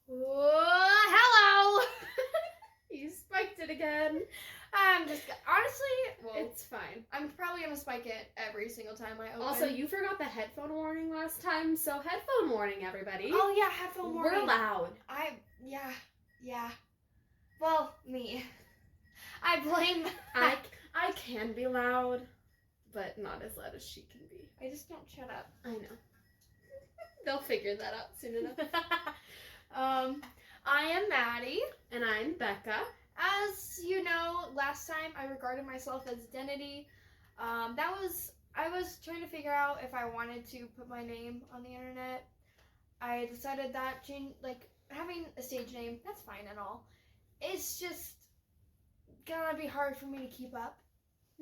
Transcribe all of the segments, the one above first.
Hello! You spiked it again. I'm just, honestly, well, It's fine. I'm probably going to spike it every single time I open. Also, you forgot the headphone warning last time, so headphone warning, everybody. Oh, yeah, headphone warning. We're loud. Yeah. Well, me. I blame I can be loud, but not as loud as she can be. I just don't shut up. I know. They'll figure that out soon enough. I am Maddie. And I'm Becca. As you know, last time I regarded myself as identity. I was trying to figure out if I wanted to put my name on the internet. I decided that having a stage name, that's fine and all. It's just gonna be hard for me to keep up.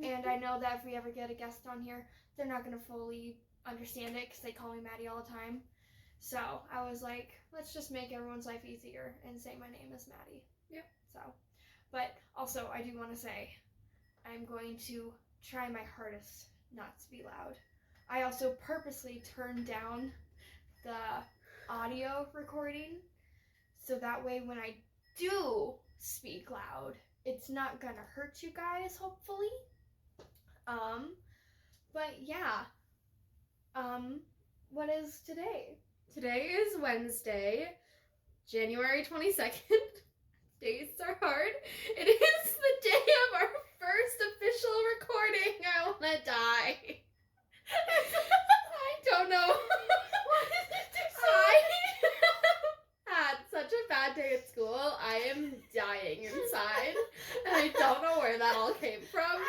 And I know that if we ever get a guest on here, they're not gonna fully understand it because they call me Maddie all the time. So I was like, let's just make everyone's life easier and say my name is Maddie. Yep. So, but also I do want to say I'm going to try my hardest not to be loud. I also purposely turned down the audio recording so that way when I do speak loud, it's not gonna hurt you guys, hopefully. But yeah. What is today? Today is Wednesday, January 22nd. Days are hard. It is the day of our first official recording. I wanna die. I don't know. What did you say? I had such a bad day at school. I am dying inside. And I don't know where that all came from.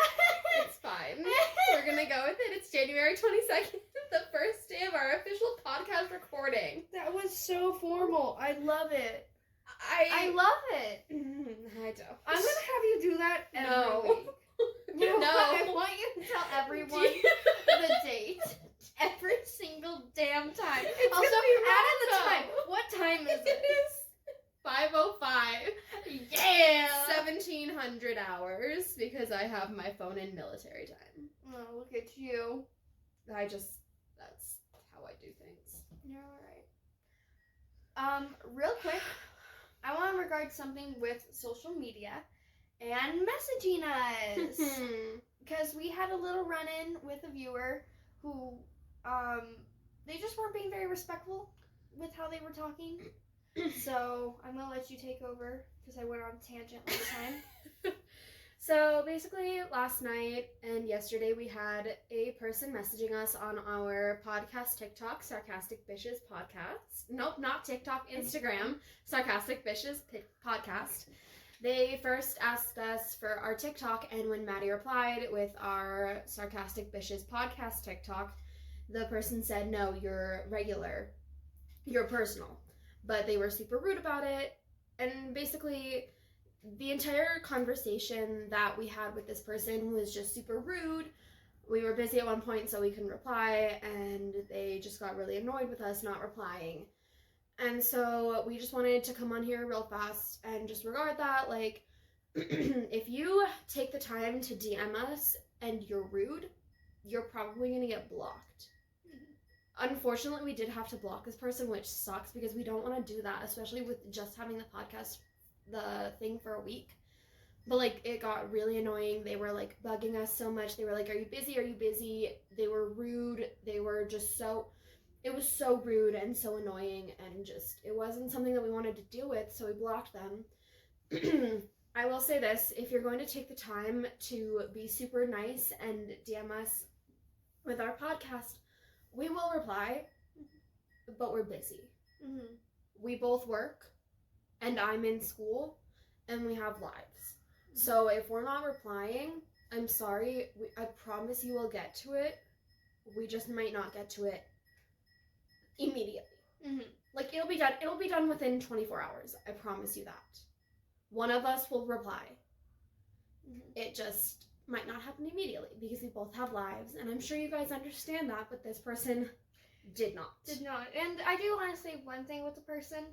It's fine. We're gonna go with it. It's January 22nd, the first day of our official podcast recording. That was so formal. I love it. I love it. I don't. I'm gonna have you do that every No. week. No. I want you to tell everyone the date every single damn time. It's Also, gonna be add in the wrong, time. though. What time is It it? is 5:05. Yeah. 1700 hours because I have my phone in military time. Oh, look at you. That's how I do things. You're alright. Real quick, I want to regard something with social media and messaging us. Because we had a little run-in with a viewer who, they just weren't being very respectful with how they were talking. So, I'm going to let you take over because I went on a tangent last time. So basically last night and yesterday we had a person messaging us on our podcast TikTok, Sarcastic Bishes Podcast. Nope, not TikTok, Instagram, Sarcastic Bishes Podcast. They first asked us for our TikTok, and when Maddie replied with our Sarcastic Bishes Podcast TikTok, the person said, no, you're regular, you're personal. But they were super rude about it, and basically the entire conversation that we had with this person was just super rude. We were busy at one point, so we couldn't reply, and they just got really annoyed with us not replying. And so we just wanted to come on here real fast and just regard that. Like, if you take the time to DM us and you're rude, you're probably going to get blocked. Unfortunately, we did have to block this person, which sucks because we don't want to do that, especially with just having the podcast the thing for a week. But like, it got really annoying. They were like bugging us so much. They were like, are you busy? They were rude. They were just it was so rude and so annoying, and just, it wasn't something that we wanted to deal with, so we blocked them. I will say this, if you're going to take the time to be super nice and DM us with our podcast, we will reply, but we're busy. Mm-hmm. We both work, and I'm in school, and we have lives. So if we're not replying, I'm sorry. I promise you will get to it. We just might not get to it immediately. Mm-hmm. Like, it'll be done within 24 hours. I promise you that. One of us will reply. Mm-hmm. It just might not happen immediately because we both have lives, and I'm sure you guys understand that, but this person did not. And I do want to say one thing with the person.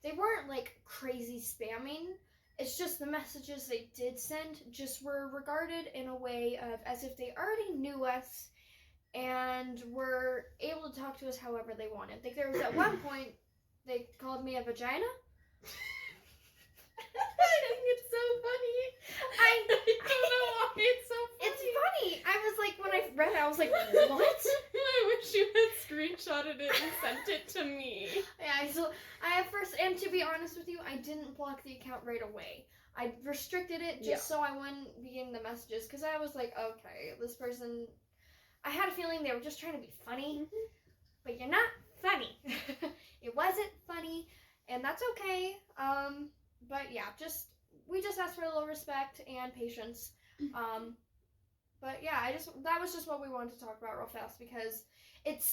They weren't like crazy spamming. It's just the messages they did send just were regarded in a way of as if they already knew us and were able to talk to us however they wanted. Like, there was at one point they called me a vagina, I think it's so funny. I don't know why it's so funny. It's funny. I was like, when I read it, I was like, what? I wish you had screenshotted it and sent it to me. Yeah, so I at first, and to be honest with you, I didn't block the account right away. I restricted it just so I wouldn't be getting the messages, because I was like, okay, this person, I had a feeling they were just trying to be funny, but you're not funny. It wasn't funny, and that's okay. But yeah, we just asked for a little respect and patience. But yeah, that was just what we wanted to talk about real fast, because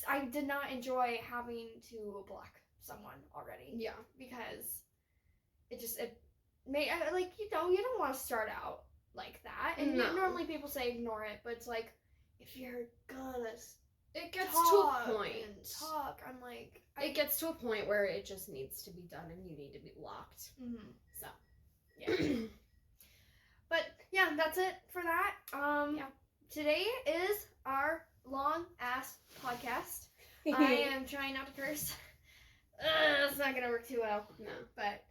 I did not enjoy having to block someone already. Yeah. Because it made, like, you don't want to start out like that. And normally people say ignore it, but it's like, if you're gonna it gets to a point. I'm like, it gets to a point where it just needs to be done and you need to be blocked. Mm-hmm. So, yeah. But yeah, that's it for that. Today is our long ass podcast. I am trying not to curse. It's not gonna work too well. No, but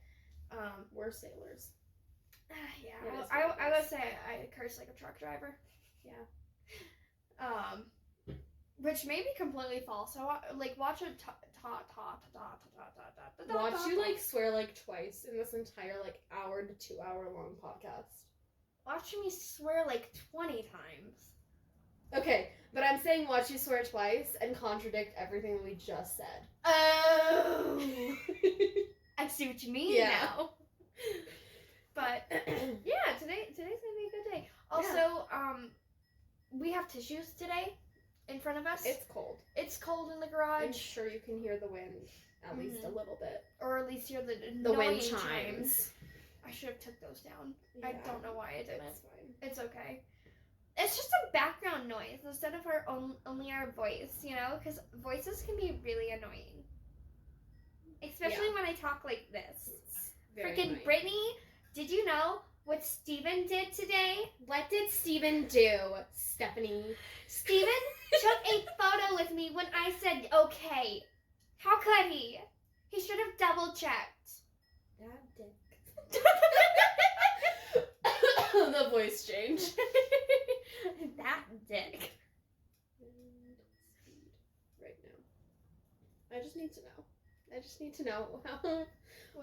we're sailors. Yeah, I would say I curse like a truck driver. Yeah. Which may be completely false. So like, watch it. Watch you like swear like twice in this entire like hour to 2 hour long podcast. Watch me swear like 20 times. Okay, but I'm saying watch you swear twice and contradict everything that we just said. Oh. I see what you mean now. But yeah, today's gonna be a good day. Also, we have tissues today in front of us. It's cold. It's cold in the garage. I'm sure you can hear the wind at least a little bit. Or at least hear the wind chimes. I should have took those down. Yeah, I don't know why I didn't. It's fine. It's okay. It's just a background noise instead of only our voice, you know? Because voices can be really annoying. Especially when I talk like this. Freaking annoying. Brittany, did you know what Steven did today? What did Steven do, Stephanie? Steven took a photo with me when I said okay. How could he? He should have double checked. That dick. The voice change. That dick. Right now. I just need to know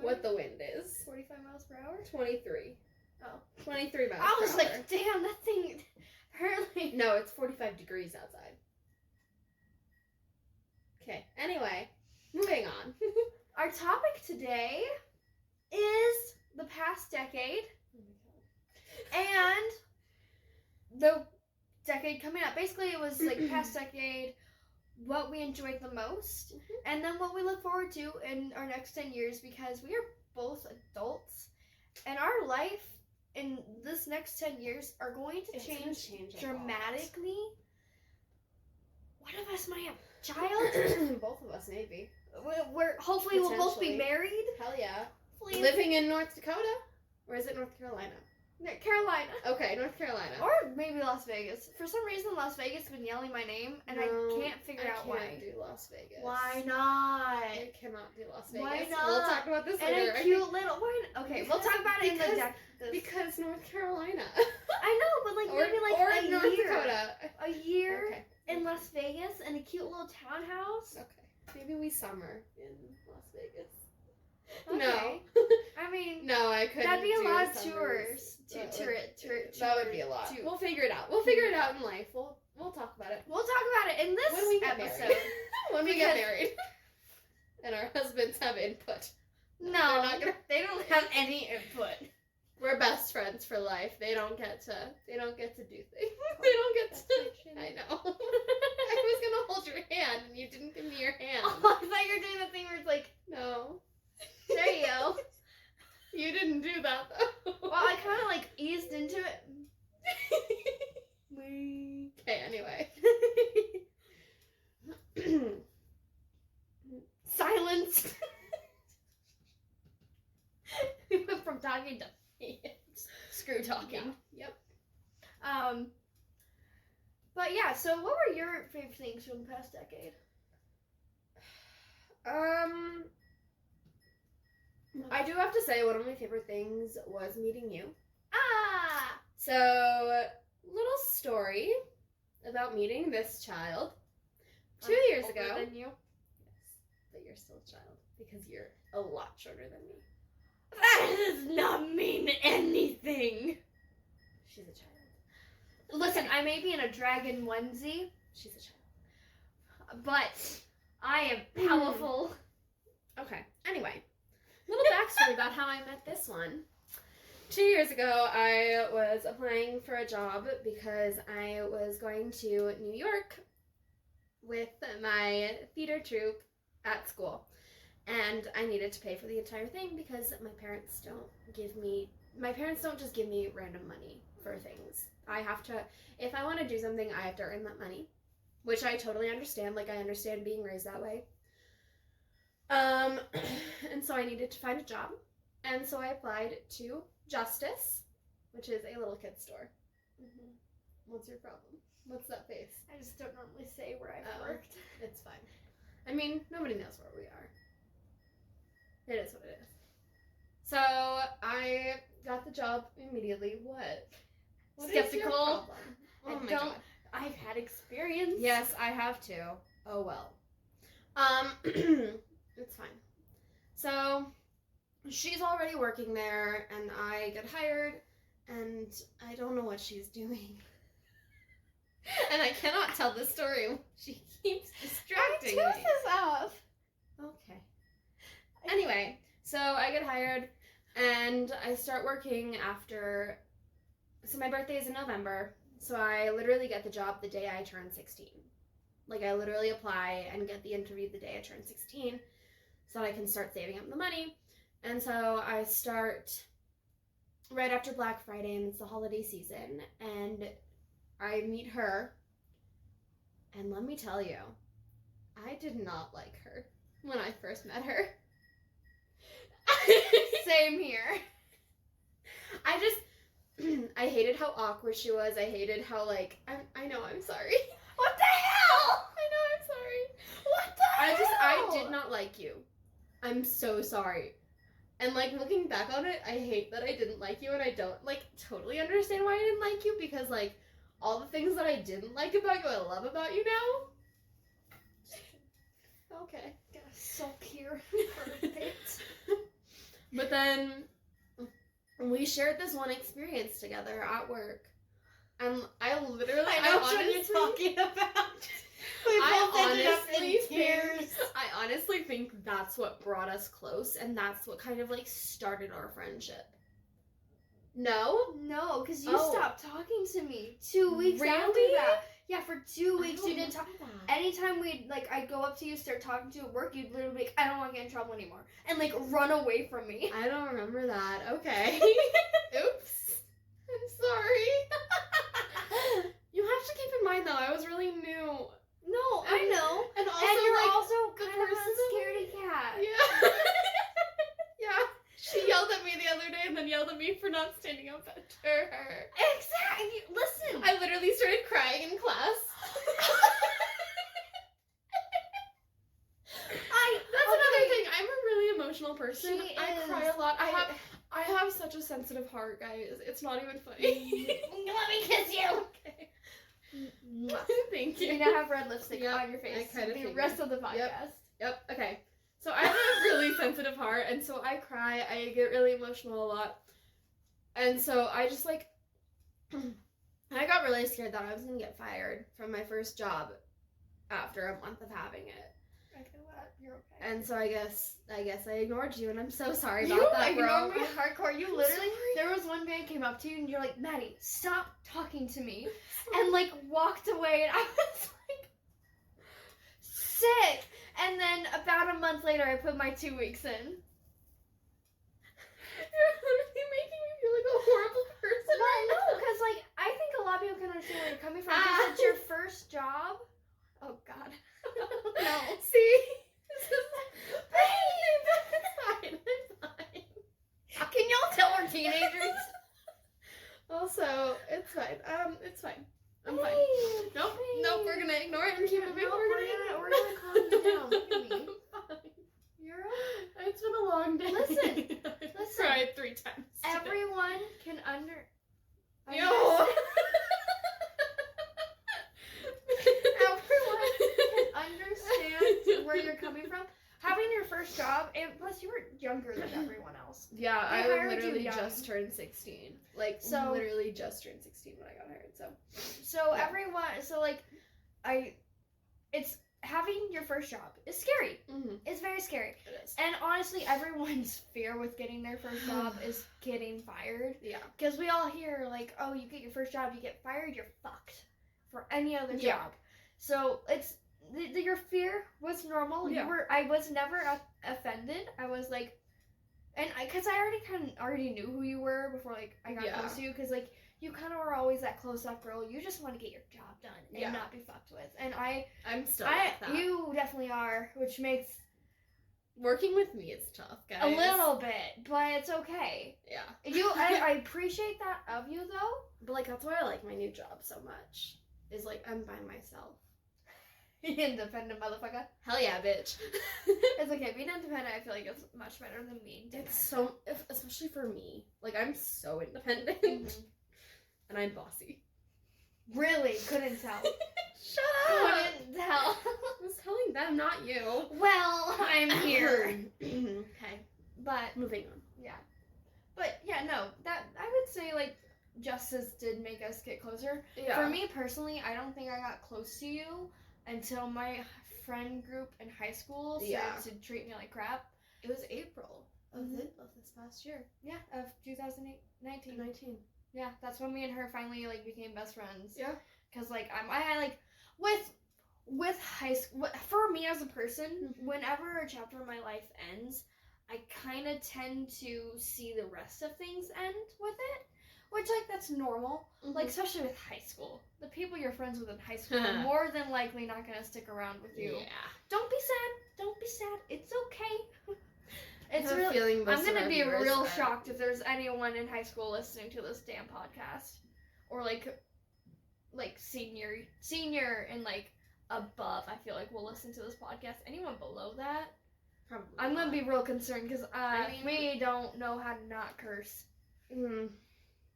what the wind is. 45 miles per hour? 23. Oh. 23 miles per hour. I was like, damn, that thing hurtly. No, it's 45 degrees outside. Okay, anyway, moving on. Our topic today is the past decade. And the decade coming up. Basically, it was like past decade, what we enjoyed the most, and then what we look forward to in our next 10 years, because we are both adults, and our life in this next 10 years are going to change dramatically. One of us might have a child. Both of us, maybe. Hopefully we'll both be married. Hell yeah. Please. Living in North Dakota? Or is it North Carolina? Carolina. Okay, North Carolina. Or maybe Las Vegas. For some reason, Las Vegas has been yelling my name, and I can't figure out why. I can't do Las Vegas. Why not? I cannot do Las Vegas. Why not? We'll talk about this later. And a cute little... Okay, we'll talk about it in the deck. Because North Carolina. I know, but like maybe like or a North year. Dakota. A year in Las Vegas and a cute little townhouse. Okay. Maybe we summer in Las Vegas. Okay. No. I mean... No, I couldn't. That'd be a lot of summers. tours. That would be a lot. We'll figure it out. We'll figure it out in life. We'll talk about it. We'll talk about it in this when we get episode. Married. When we get married. And our husbands have input. No, they don't have any input. We're best friends for life. They don't get to do things. They don't get to. I know. I was gonna hold your hand and you didn't give me your hand. Oh, I thought you were doing the thing where it's like, no. There you go. You didn't do that though. Well, I kind of like eased into it. Okay, anyway. Silence. We went from talking to screw talking. Yeah. Yep. But yeah, so what were your favorite things from the past decade? I do have to say, one of my favorite things was meeting you. Ah! So, little story about meeting this child. 2 years Older ago. than you. Yes, but you're still a child because you're a lot shorter than me. That does not mean anything. She's a child. Listen, I may be in a dragon onesie, She's a child. but I am powerful. Okay, anyway. Little backstory about how I met this one. 2 years ago, I was applying for a job because I was going to New York with my theater troupe at school. And I needed to pay for the entire thing because my parents don't just give me random money for things. I have to, if I want to do something, I have to earn that money, which I totally understand. Like, I understand being raised that way. And so I needed to find a job. And so I applied to Justice, which is a little kid's store. Mm-hmm. What's your problem? What's that face? I just don't normally say where I've worked. It's fine. I mean, nobody knows where we are. It is what it is. So I got the job immediately. What Skeptical. is your problem? Oh my God. I've had experience. Yes, I have too. Oh well. It's fine. So she's already working there, and I get hired, and I don't know what she's doing. And I cannot tell the story. She keeps distracting me. My tooth is off. Okay. Anyway, so I get hired, and I start working after. So my birthday is in November, so I literally get the job the day I turn 16. Like, I literally apply and get the interview the day I turn 16, so I can start saving up the money. And so I start right after Black Friday, and it's the holiday season, and I meet her, and let me tell you, I did not like her when I first met her. Same here. I hated how awkward she was. I hated how, like, I know, I'm sorry. What the hell? I know, I'm sorry. What the hell? I did not like you. I'm so sorry. And, like, looking back on it, I hate that I didn't like you, and I don't, like, totally understand why I didn't like you, because, like, all the things that I didn't like about you, I love about you now. Okay. Gotta sulk here for a bit. But then we shared this one experience together at work. And I know what you're talking about. I honestly think that's what brought us close, and that's what kind of, like, started our friendship. No? No, because you stopped talking to me 2 weeks after that. Yeah, for 2 weeks you didn't talk. Anytime I'd go up to you, start talking to you at work, you'd literally be like, I don't want to get in trouble anymore. And, like, run away from me. I don't remember that. Okay. Oops. I'm sorry. You have to keep in mind, though, I was really new. No, I know. And And you're like, also kind of a scaredy cat. Yeah. Yeah. She yelled at me the other day and then yelled at me for not standing up after her. Exactly. Listen. I literally started crying in class. That's another thing. I'm a really emotional person. I cry a lot. I have such a sensitive heart, guys. It's not even funny. Let me kiss you. Okay. Thank you. You now have red lipstick on your face. I the rest of the podcast. Yep. Okay. So I have a really sensitive heart, and so I cry. I get really emotional a lot. And so I just, like, I got really scared that I was going to get fired from my first job after a month of having it. I feel that. You're okay. And so I guess I ignored you, and I'm so sorry about that, bro. You ignored me hardcore. You literally, there was one day I came up to you, and you're like, Maddie, stop talking to me. And, like, walked away, and I was like, sick. And then about a month later, I put my 2 weeks in. You're literally making me feel like a horrible person. Well, no, because, like, I think a lot of people can understand where you're coming from. Because it's your first job. Oh, God. No. See? This is... Babe! It's fine. It's fine. Can y'all tell we're teenagers? Also, it's fine. It's fine. I'm fine. Nope, we're gonna ignore it and keep moving. We're gonna calm you down. Look at me. Fine. You're right. It's been a long day. Listen. Plus, you were younger than everyone else. Yeah, They I hired you literally young. just turned 16. Like, So- literally just turned 16 when I got hired, so. So Yeah. everyone, so like, it's having your first job is scary. Mm-hmm. It's very scary. It is. And honestly, everyone's fear with getting their first job is getting fired. Yeah. Because we all hear, like, oh, you get your first job, you get fired, you're fucked for any other Yeah. job. So it's, your fear was normal. Yeah. I was never offended. I was like, and because I already knew who you were before, like, I got Yeah. close to you. Because, like, you kind of were always that close-up girl. You just want to get your job done and Yeah. not be fucked with. And I'm still like that. you definitely are, which makes Working with me is tough, guys. a little bit, but it's okay. Yeah. I appreciate that of you, though. But, like, that's why I like my new job so much. Is, like, I'm by myself. Independent motherfucker. Hell yeah, bitch. It's okay. Being independent, I feel like it's much better than being It's so, especially for me. Like, I'm so independent. And I'm bossy. Really? Couldn't tell. Shut up! Couldn't tell. I was telling them, not you. Well, I'm here. Okay, But, moving on. yeah. But, yeah, no. That, I would say, like, Justice did make us get closer. Yeah. For me, personally, I don't think I got close to you until my friend group in high school started to treat me like crap. It was April of, Mhm. of this past year. Yeah, of 2019. 19. Yeah, that's when me and her finally, like, became best friends. Yeah. Because, like, I had, like, with high school, for me as a person, whenever a chapter of my life ends, I kind of tend to see the rest of things end with it. Which, like, that's normal. Like, especially with high school. The people you're friends with in high school are more than likely not going to stick around with you. Yeah. Don't be sad. Don't be sad. It's okay. It's I have a really... feeling most I'm of gonna our be viewers real are- shocked if there's anyone in high school listening to this damn podcast, or like senior and like above. I feel like will listen to this podcast. Anyone below that, Probably I'm gonna not. be real concerned because I mean- we don't know how to not curse.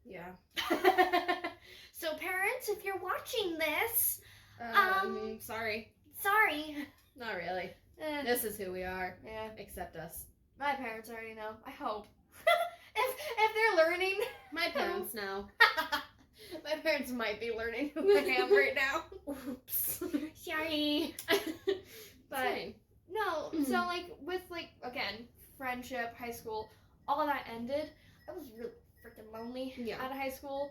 Yeah. So parents, if you're watching this, Sorry. sorry. Not really. Eh, This is who we are. yeah, Accept us. my parents already know. I hope. if they're learning. My parents know. My parents might be learning who I am right now. Oops. Sorry. But Fine. no, so like with like again, friendship, high school, all that ended. I was really freaking lonely Yeah. out of high school.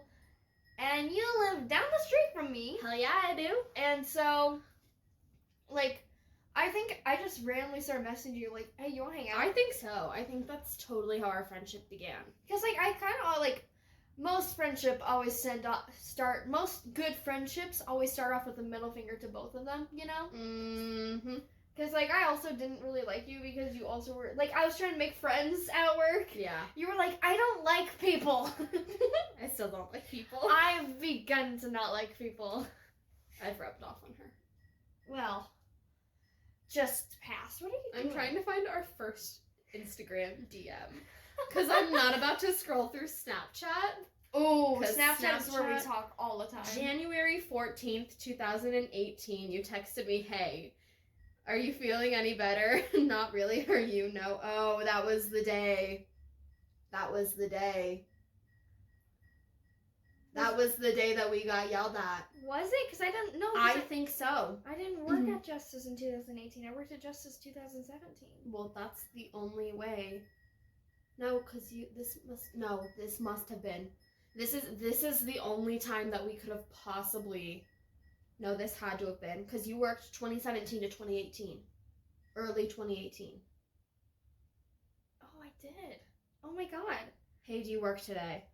And you live down the street from me. Hell yeah, I do. And so like I think I just randomly started messaging you like, hey, you wanna hang out? I think so. I think that's totally how our friendship began. Because like I kind of like most most good friendships always start off with a middle finger to both of them, you know? Mm-hmm. Because like I also didn't really like you because you also were like I was trying to make friends at work. Yeah. You were like, I don't like people. I still don't like people. I've begun to not like people. I've rubbed off on her. Well, just pass. What are you doing? I'm trying to find our first Instagram DM. Because I'm not about to scroll through Snapchat. Oh, 'Cause Snapchat is where we Snapchat- talk all the time. January 14th, 2018, you texted me, hey, are you feeling any better? Not really, or you know. Oh, that was the day. That was the day. That was the day that we got yelled at. Was it? Because I didn't know. I think so. I didn't work Mhm. at Justice in 2018. I worked at Justice 2017. Well, that's the only way. No, because this must have been. This is the only time that we could have possibly. No, this had to have been because you worked 2017 to 2018, early 2018. Oh, I did. Oh my god. Hey, do you work today?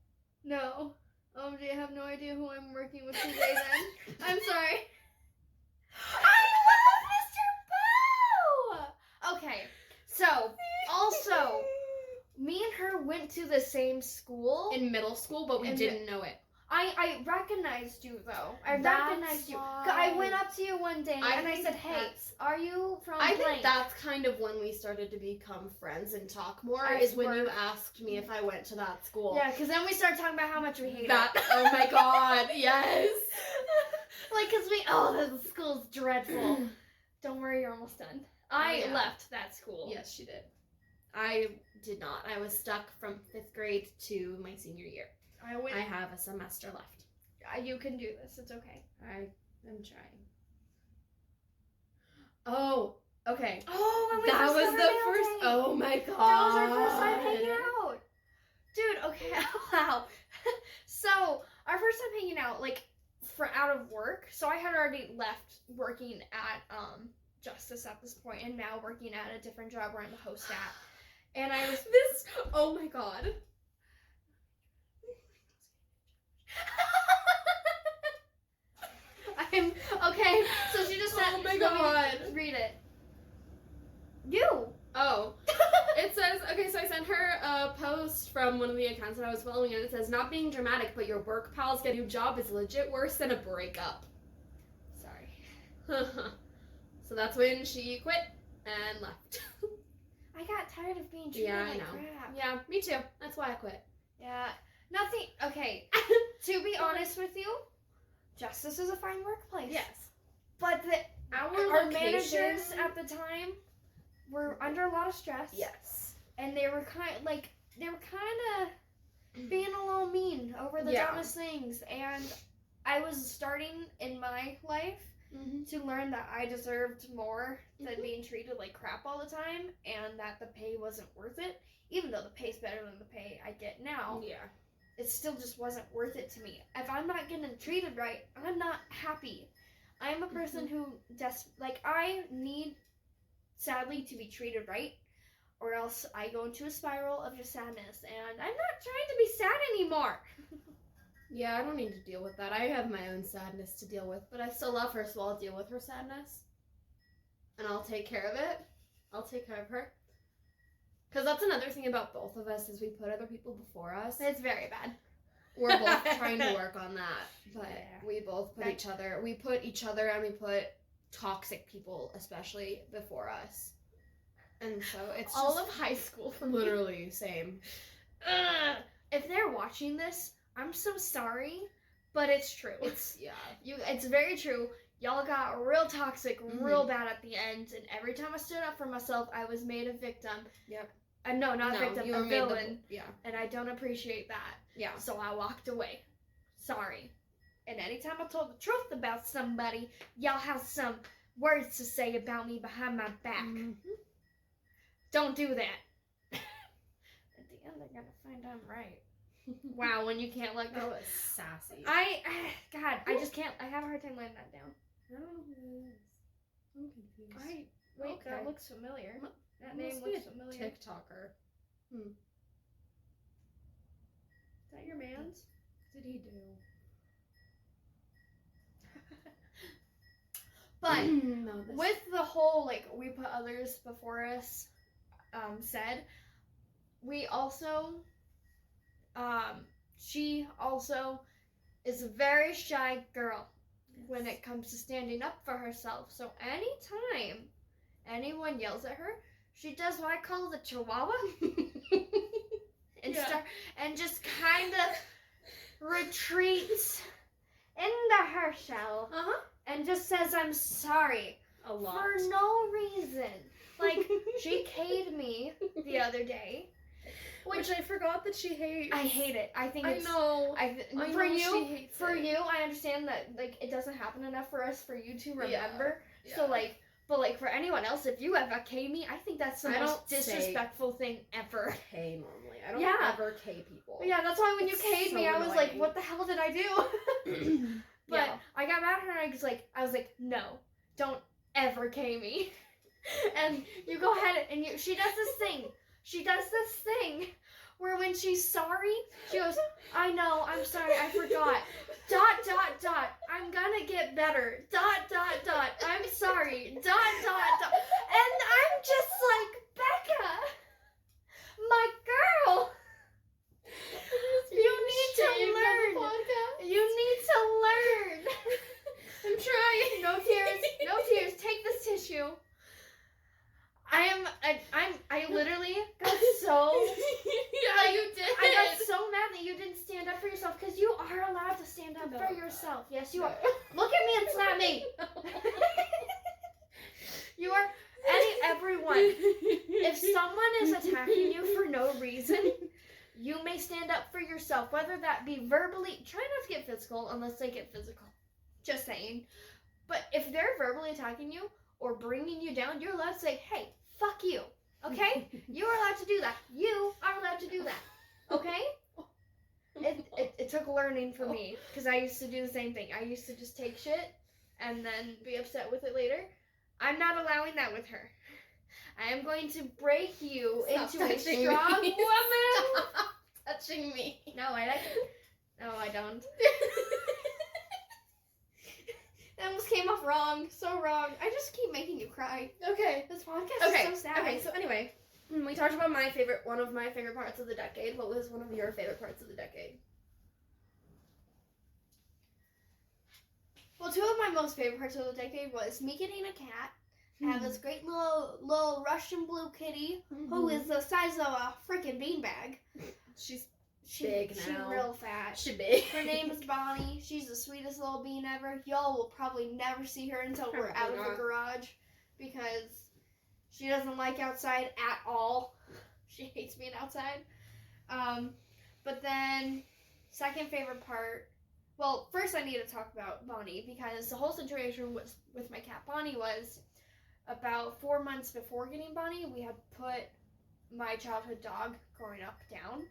No. Do you have no idea who I'm working with today then? I'm sorry. I love Mr. Boo! Okay, so, also, me and her went to the same school. In middle school, but we In didn't know it. I recognized you, though. I That's recognized you. why. I went up to you one day, I and I think said, hey, that's- are you from I blank? think that's kind of when we started to become friends and talk more. I Is when you swear. asked me if I went to that school. Yeah, because then we started talking about how much we hate That. it. Oh my God. Yes. Like, because the school's dreadful. Don't worry, you're almost done. I yeah. left that school. Yes, she did. I did not. I was stuck from 5th grade to my senior year. I have a semester left. You can do this. It's okay. I am trying. Oh, okay. Oh, and that was the first. Oh my god. That was our first time hanging out. Dude, okay. Wow. So, our first time hanging out, like, out of work. So, I had already left working at Justice at this point, and now working at a different job where I'm the host at. And I was oh my god. okay. So she just said, oh my god. Read it. You. Oh. It says, okay, so I sent her a post from one of the accounts that I was following, and it says, not being dramatic, but your work pals get a new job is legit worse than a breakup. Sorry. So that's when she quit and left. I got tired of being treated like crap. Yeah, me too. That's why I quit. Yeah. Nothing. Okay. To be honest with you, Justice is a fine workplace. Yes. But our managers at the time were under a lot of stress. Yes. And they were kind of being a little mean over the dumbest things. And I was starting in my life to learn that I deserved more than being treated like crap all the time, and that the pay wasn't worth it. Even though the pay's better than the pay I get now. Yeah. It still just wasn't worth it to me. If I'm not getting treated right, I'm not happy. I'm a person who I need, sadly, to be treated right, or else I go into a spiral of just sadness, and I'm not trying to be sad anymore. Yeah, I don't need to deal with that. I have my own sadness to deal with, but I still love her, so I'll deal with her sadness. And I'll take care of it. I'll take care of her. Because that's another thing about both of us, is we put other people before us. It's very bad. We're both trying to work on that, but we both put each other, and we put toxic people, especially, before us. And so it's all of high school for me. Literally, same. If they're watching this, I'm so sorry, but it's true. It's very true. Y'all got real toxic, real bad at the end, and every time I stood up for myself, I was made a victim. Yep. No, not victim, a villain. Yeah. And I don't appreciate that. Yeah. So I walked away. Sorry. And anytime I told the truth about somebody, y'all have some words to say about me behind my back. Don't do that. At the end, they're gonna find I'm right. Wow, when you can't let go. That was sassy. I just can't. I have a hard time laying that down. I don't know who it is. I'm confused. Wait, that looks familiar. That name looks familiar. TikToker. Is that your man's? What did he do? But with the whole, we put others before us, said, we also, she also is a very shy girl when it comes to standing up for herself. So anytime anyone yells at her, she does what I call the chihuahua and just kind of retreats into her shell and just says, I'm sorry. A lot. For no reason. She K'd me the other day. Which I forgot that she hates. I hate it. I think it's... I know. For you, I understand that, it doesn't happen enough for us for you to remember. Yeah. So, but, for anyone else, if you ever K me, I think that's the most disrespectful thing ever. K normally. I don't ever K people. Yeah, that's why when you K'd me, I was like, what the hell did I do? But I got mad at her and I was like, no, don't ever K me. And you go ahead and she does this thing. She does this thing where when she's sorry, she goes, I know, I'm sorry, I forgot. ... I'm gonna get better. ... I'm sorry. ... And I'm just like, Becca, my girl, you need to learn. You need to learn. I'm trying. No tears. Take this tissue. I literally got so... Yeah, you did. I got so mad that you didn't stand up for yourself, because you are allowed to stand up for yourself. Yes, you are. Look at me and slap me. You are... Everyone. If someone is attacking you for no reason, you may stand up for yourself, whether that be verbally. Try not to get physical unless they get physical. Just saying. But if they're verbally attacking you or bringing you down, you're allowed to say, hey, fuck you. Okay? You are allowed to do that. You are allowed to do that. Okay? It took learning for me, because I used to do the same thing. I used to just take shit and then be upset with it later. I'm not allowing that with her. I am going to break you into a strong woman. Stop touching me. No, I like it. No, I don't. That almost came off wrong. So wrong. I just keep making you cry. Okay. This podcast is so sad. Okay, so anyway, we talked about one of my favorite parts of the decade. What was one of your favorite parts of the decade? Well, two of my most favorite parts of the decade was me getting a cat. I have this great little Russian blue kitty who is the size of a freaking beanbag. She's big now. She's real fat. She's big. Her name is Bonnie. She's the sweetest little bean ever. Y'all will probably never see her until we're out of the garage, because she doesn't like outside at all. She hates being outside. But then, second favorite part. Well, first I need to talk about Bonnie, because the whole situation with my cat Bonnie was about 4 months before getting Bonnie, we had put my childhood dog growing up down.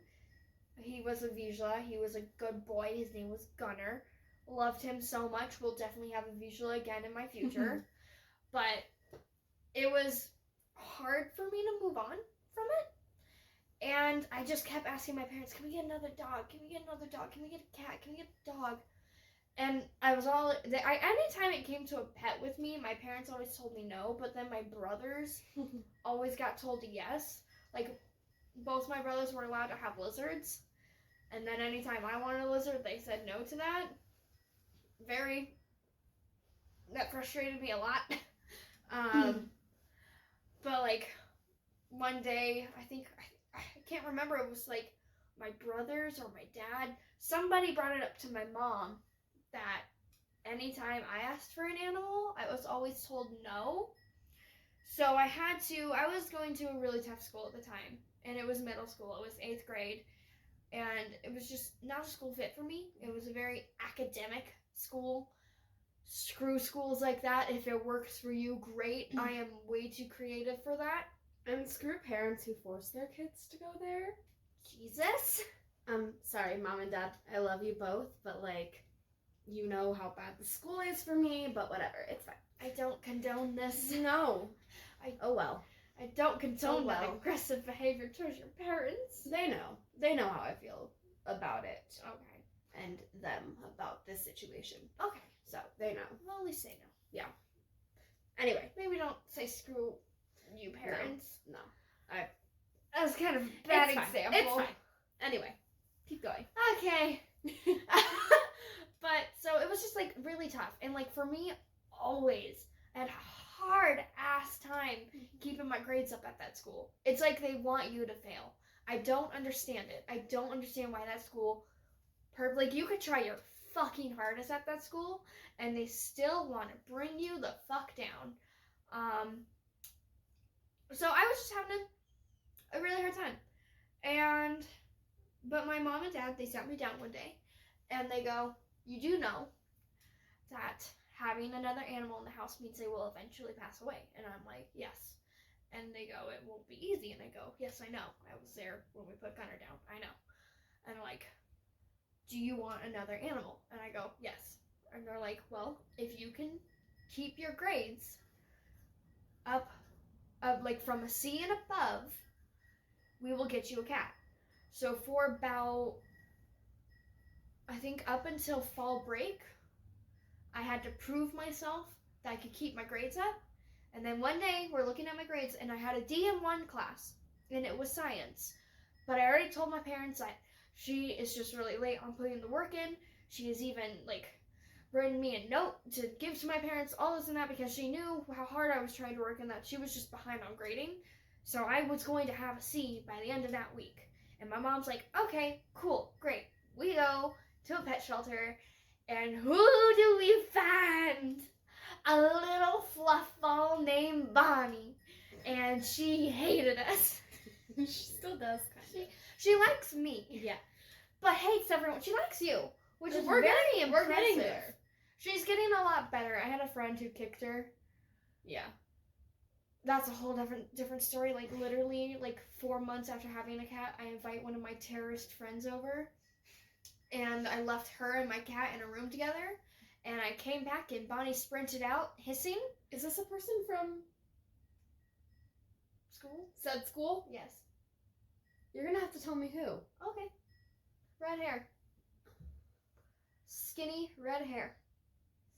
He was a Vizsla. He was a good boy. His name was Gunner. Loved him so much. We'll definitely have a Vizsla again in my future. But it was hard for me to move on from it. And I just kept asking my parents, can we get another dog? Can we get another dog? Can we get a cat? Can we get a dog? And I was anytime it came to a pet with me, my parents always told me no, but then my brothers always got told yes. Like, both my brothers were allowed to have lizards, and then anytime I wanted a lizard, they said no to that. That frustrated me a lot. But, like, one day, I can't remember, it was like my brothers or my dad, somebody brought it up to my mom that anytime I asked for an animal, I was always told no. So I was going to a really tough school at the time, and it was middle school. It was 8th grade, and it was just not a school fit for me. It was a very academic school. Screw schools like that. If it works for you, great. I am way too creative for that. And screw parents who force their kids to go there. Jesus. Sorry, Mom and Dad. I love you both, but, like, you know how bad the school is for me, but whatever. It's fine. I don't condone this. No. Oh, well. I don't condone that aggressive behavior towards your parents. They know. They know how I feel about it. Okay. And them about this situation. Okay. So, they know. Well, at least they know. Yeah. Anyway. Maybe don't say screw you parents. No. That was kind of a bad example. It's fine. Anyway. Keep going. Okay. But, so it was just, like, really tough. And, like, for me, always, I had a hard-ass time keeping my grades up at that school. It's like they want you to fail. I don't understand it. I don't understand why that school, like, you could try your fucking hardest at that school, and they still want to bring you the fuck down. So I was just having a really hard time. But my mom and dad, they sat me down one day, and they go, you do know that having another animal in the house means they will eventually pass away. And I'm like, yes. And they go, it won't be easy. And I go, yes, I know. I was there when we put Gunner down. I know. And they're like, do you want another animal? And I go, yes. And they're like, well, if you can keep your grades up like from a C and above, we will get you a cat. So for about, I think up until fall break, I had to prove myself that I could keep my grades up. And then one day, we're looking at my grades, and I had a D in one class, and it was science. But I already told my parents that she is just really late on putting the work in. She has even, like, written me a note to give to my parents, all this and that, because she knew how hard I was trying to work and that she was just behind on grading. So I was going to have a C by the end of that week. And my mom's like, okay, cool, great. We go to a pet shelter, and who do we find? A little fluff ball named Bonnie. And she hated us. She still does, kind of. She likes me. Yeah. But hates everyone. She likes you, which is We're very getting impressive. We're getting there. She's getting a lot better. I had a friend who kicked her. Yeah. That's a whole different story. Like, literally, like, 4 months after having a cat, I invite one of my terrorist friends over. And I left her and my cat in a room together. And I came back and Bonnie sprinted out, hissing. Is this a person from School? said school? Yes. You're gonna have to tell me who. Okay. Red hair. Skinny red hair.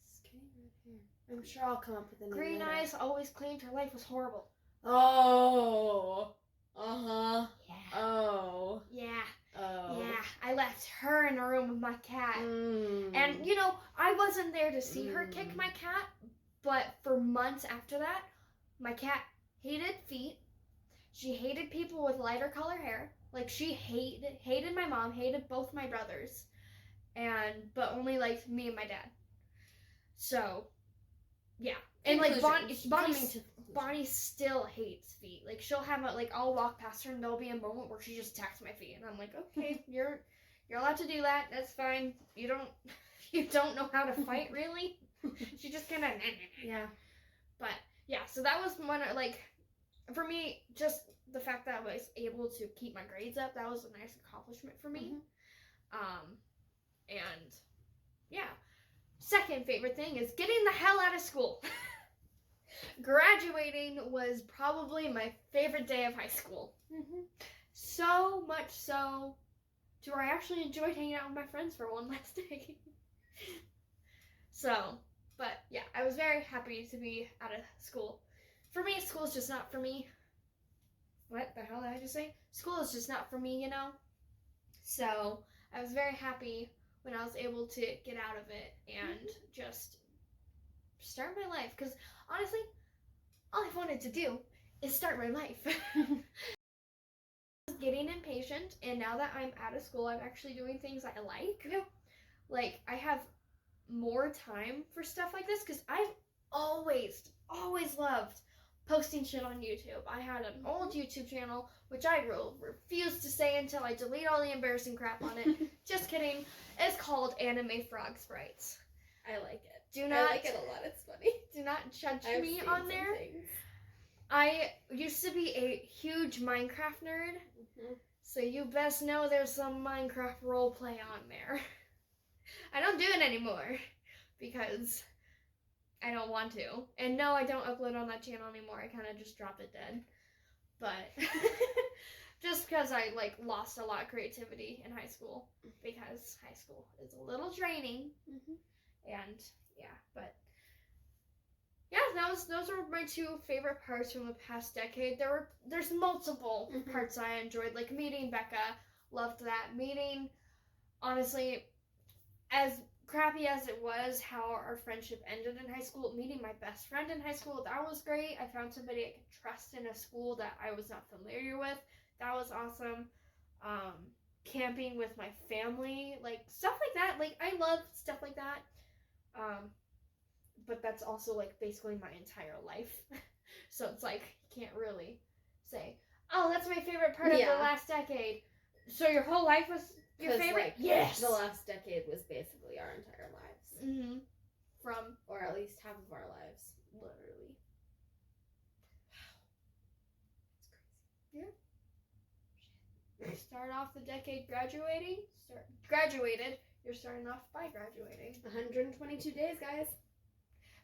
Skinny red hair. I'm sure I'll come up with a name. Green later. eyes, always claimed her life was horrible. Oh. Uh-huh. Yeah. Oh. Yeah. Oh. Yeah. I left her in a room with my cat. Mm. And, you know, I wasn't there to see her kick my cat, but for months after that, my cat hated feet. She hated people with lighter color hair. Like, she hated my mom, hated both my brothers, but only liked me and my dad. So, yeah. And, like, Bonnie still hates feet. Like, she'll have I'll walk past her and there'll be a moment where she just attacks my feet. And I'm like, okay, you're allowed to do that. That's fine. You don't know how to fight, really. She just kind of, yeah. But, yeah, so that was one, for me, just the fact that I was able to keep my grades up, that was a nice accomplishment for me. Mm-hmm. And, yeah. Second favorite thing is getting the hell out of school. Graduating was probably my favorite day of high school. Mm-hmm. So much so to where I actually enjoyed hanging out with my friends for one last day. So, but yeah, I was very happy to be out of school. For me, school is just not for me. What the hell did I just say? School is just not for me, you know? So, I was very happy when I was able to get out of it and just start my life. Because, honestly, all I wanted to do is start my life. I was getting impatient, and now that I'm out of school, I'm actually doing things I like. Yeah. Like, I have more time for stuff like this, because I've always loved posting shit on YouTube. I had an old YouTube channel, which I will refuse to say until I delete all the embarrassing crap on it. Just kidding. It's called Anime Frog Sprites. I like it. Do not, I like it a lot. It's funny. Do not judge I've me seen on there. Things. I used to be a huge Minecraft nerd, so you best know there's some Minecraft roleplay on there. I don't do it anymore because I don't want to. And no, I don't upload on that channel anymore. I kind of just drop it dead. But just because I lost a lot of creativity in high school, because high school is a little draining. And yeah, but yeah, those are my two favorite parts from the past decade. There's multiple parts I enjoyed, like meeting Becca. Loved that meeting. Honestly, as crappy as it was how our friendship ended in high school, meeting my best friend in high school, that was great. I found somebody I could trust in a school that I was not familiar with. That was awesome. Camping with my family, stuff like that. I love stuff like that. But that's also basically my entire life. So it's you can't really say, oh, that's my favorite part of the last decade. So your whole life was your favorite? Yes! The last decade was basically our entire lives. Or at least half of our lives. Literally. Wow. It's crazy. Yeah. Start off the decade graduated. You're starting off by graduating. 122 days, guys.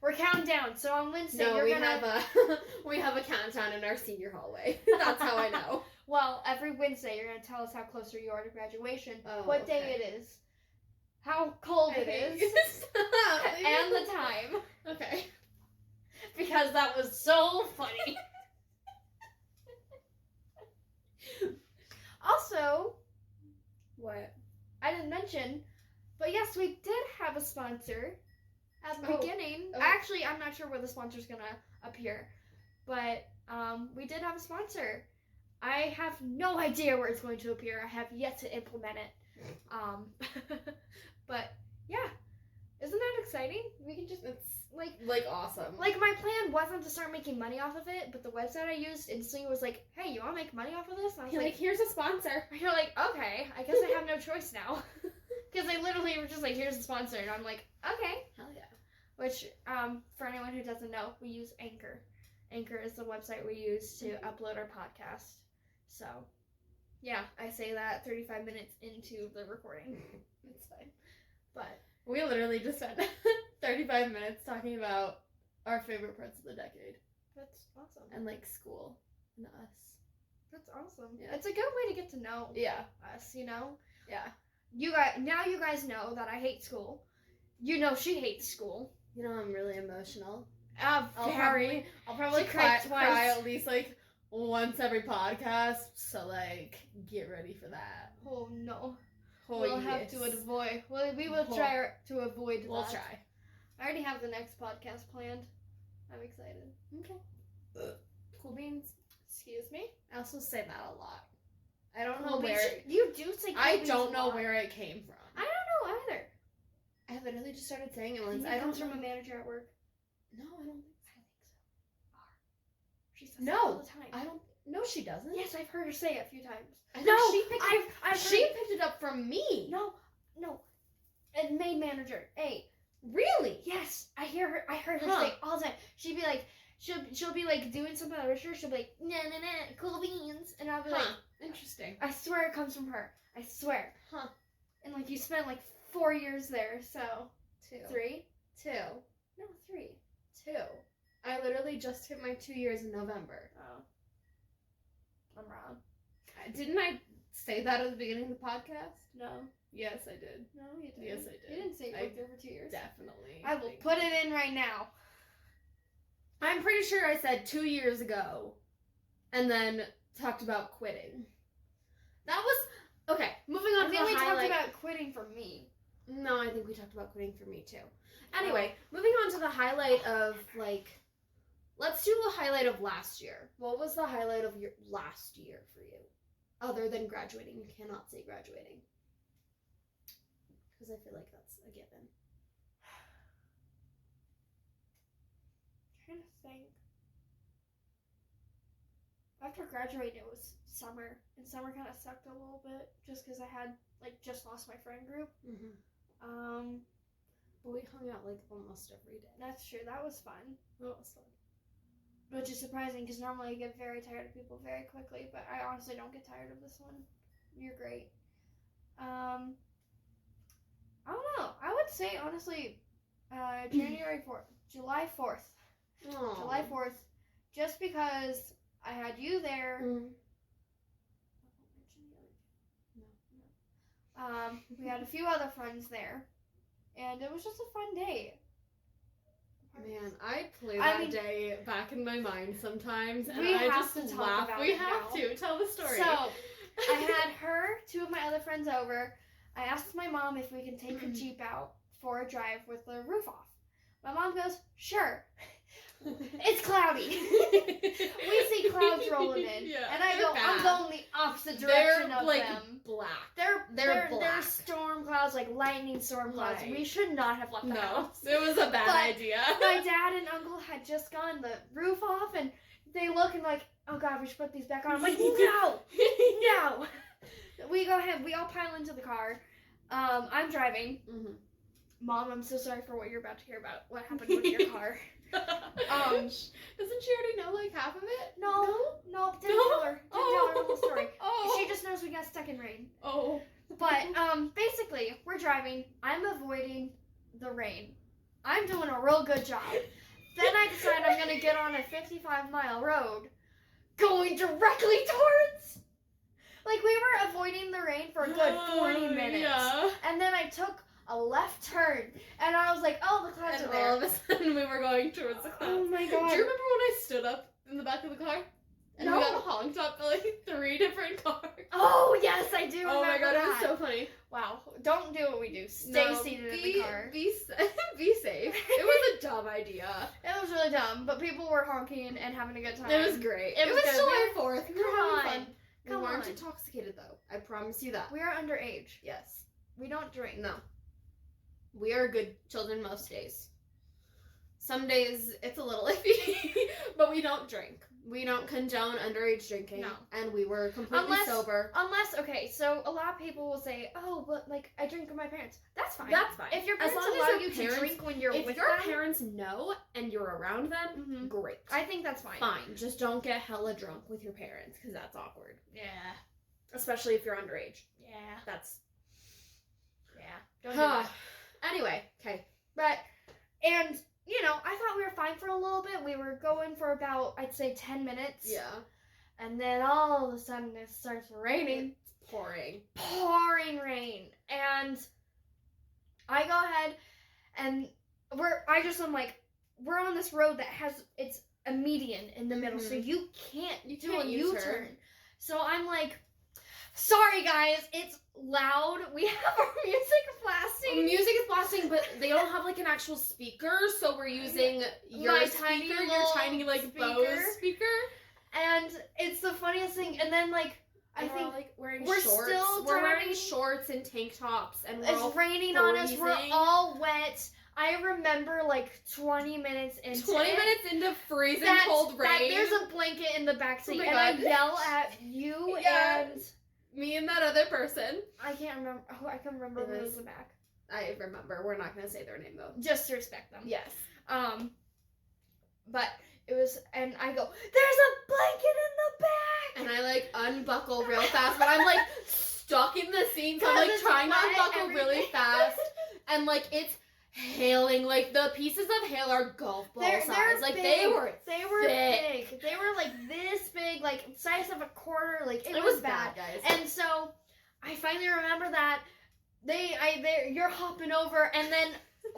We're counting down, so on Wednesday we have a countdown in our senior hallway. That's how I know. Well, every Wednesday you're gonna tell us how closer you are to graduation, what day it is, how cold it is, and the time. Okay. Because that was so funny. Also, what? I didn't mention, but yes, we did have a sponsor at the beginning. Oh. Actually, I'm not sure where the sponsor's gonna appear, but we did have a sponsor. I have no idea where it's going to appear. I have yet to implement it. But yeah, Isn't that exciting? We can just It's like awesome. Like my plan wasn't to start making money off of it, but the website I used instantly was like, "Hey, you want to make money off of this?" And I was like, here's a sponsor. "You're like, okay, I guess I have no choice now," because they literally were just like, "Here's a sponsor," and I'm like, "Okay." Hell yeah. Which, for anyone who doesn't know, we use Anchor. Anchor is the website we use to upload our podcast. So, yeah, I say that 35 minutes into the recording. It's fine. But we literally just spent 35 minutes talking about our favorite parts of the decade. That's awesome. And like school and us. That's awesome. Yeah. It's a good way to get to know us, you know? Yeah. You guys know that I hate school. You know she hates school. You know I'm really emotional. I'll probably cry at least like once every podcast. So like get ready for that. Oh no. Oh, we'll have to avoid. We will try to avoid We'll that. try. I already have the next podcast planned. I'm excited. Okay. Cool beans. Excuse me? I also say that a lot. I don't know where. You do say. I don't know where it came from. I don't know either. I literally just started saying it once. I don't from a manager at work. No, I don't think so. She says that all No, the time. I don't. No, she doesn't. Yes, I've heard her say it a few times. No, She picked it up from me. No. And main manager. Hey. Really? Yes, I heard her say all the time. She'd be like, she'll be like doing something at the register. She'll be like, nah, cool beans, and I'll be like, interesting. I swear it comes from her. I swear. Huh. And like you spent like 4 years there, so 2. 3. 2. No, 3. 2. I literally just hit my 2 years in November. Oh. I'm wrong. Didn't I say that at the beginning of the podcast? No. Yes, I did. No, you didn't. Yes, I did. You didn't say you worked there for 2 years. Definitely. I will put it in right now. I'm pretty sure I said 2 years ago, and then talked about quitting. That was okay. Moving on. I think we talked about quitting for me. No, I think we talked about quitting for me too. Anyway, moving on to the highlight of like, let's do the highlight of last year. What was the highlight of your last year for you, other than graduating? You cannot say graduating, because I feel like that's a given. I'm trying to think. After graduating, it was summer, and summer kind of sucked a little bit, just because I had like just lost my friend group. But we hung out like almost every day. That's true. That was fun. That was fun. Which is surprising, because normally I get very tired of people very quickly, but I honestly don't get tired of this one. You're great. I don't know. I would say honestly, July 4th. Aww. July 4th, just because I had you there. We had a few other friends there, and it was just a fun day. Man, I play that day back in my mind sometimes, and we I have just to talk laugh. about We it have now. to tell the story. So, I had her, 2 of my other friends over. I asked my mom if we can take the Jeep out for a drive with the roof off. My mom goes, sure. It's cloudy. We see clouds rolling in, and I'm going the opposite direction of like them. Black. They're black. They're storm clouds, like lightning storm clouds. Right. We should not have left the house. It was a bad idea. My dad and uncle had just gotten the roof off, and they look and like, oh god, we should put these back on. I'm like, no. We go ahead. We all pile into the car. I'm driving. Mm-hmm. Mom, I'm so sorry for what you're about to hear about what happened with your car. Doesn't she already know like half of it? No, didn't tell her. Didn't tell her the whole story. Oh. She just knows we got stuck in rain. Oh. But basically, we're driving. I'm avoiding the rain. I'm doing a real good job. Then I decide I'm gonna get on a 55-mile road, going directly towards. Like we were avoiding the rain for a good 40 minutes, Yeah. and then I took a left turn, and I was like, oh, the clouds And are there. all of a sudden we were going towards the clouds. Oh my god. Do you remember when I stood up in the back of the car? And No. we got honked up by like 3 different cars. Oh, yes, I do remember Oh my god, that. it was so funny. Wow. Don't do what we do. Stay seated in the car. Be safe. It was a dumb idea. It was really dumb, but people were honking and having a good time. It was great. It was good. July 4th. We were Come having on. fun. We Come weren't on. intoxicated though. I promise you that. We are underage. Yes. We don't drink. No. We are good children most days. Some days it's a little iffy, but we don't drink. We don't condone underage drinking. No. And we were completely sober. Unless, okay, so a lot of people will say, oh, but, like, I drink with my parents. That's fine. That's fine. If your parents allow you to drink when you're with them. If your parents know and you're around them, great. I think that's fine. Fine. Just don't get hella drunk with your parents, because that's awkward. Yeah. Especially if you're underage. Yeah. That's... Yeah. Don't do that. Anyway, okay. But, and... You know, I thought we were fine for a little bit. We were going for about, I'd say, 10 minutes. Yeah. And then all of a sudden it starts raining. It's pouring. Pouring rain. And I go ahead and I'm like, we're on this road that it's a median in the middle. So you can't do a U-turn. So I'm like, sorry guys, it's loud. We have our music blasting. Music is blasting, but they don't have like an actual speaker, so we're using your tiny like Bose speaker. And it's the funniest thing. And then like I think we're like wearing shorts. We're wearing shorts and tank tops, and it's raining on us. We're all wet. I remember like 20 minutes into freezing cold rain. There's a blanket in the back seat, and God. I yell at you and me and that other person. I can't remember. Oh, I can remember who was in the back. I remember. We're not gonna say their name though. Just to respect them. Yes. But it was, and I go, there's a blanket in the back, and I like unbuckle real fast, but I'm like stuck in the seat, so I'm like trying to unbuckle really fast, and like it's hailing. Like the pieces of hail are golf ball size. Like big. they were big. They were like this big, like size of a quarter. Like it was bad, guys. And so I finally remember that you're hopping over, and then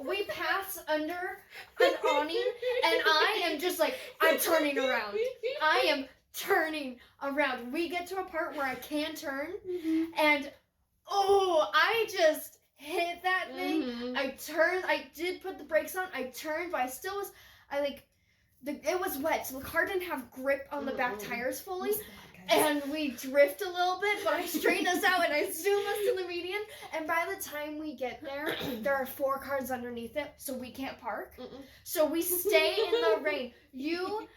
we pass under an awning, and I am just like, I'm turning around. I am turning around. We get to a part where I can turn, and I just hit that thing. I turned. I did put the brakes on. I turned, but I still was. It was wet, so the car didn't have grip on the back tires fully. And we drift a little bit, but I straighten us out and I zoom us to the median. And by the time we get there, there are 4 cars underneath it, so we can't park. So we stay in the rain. You,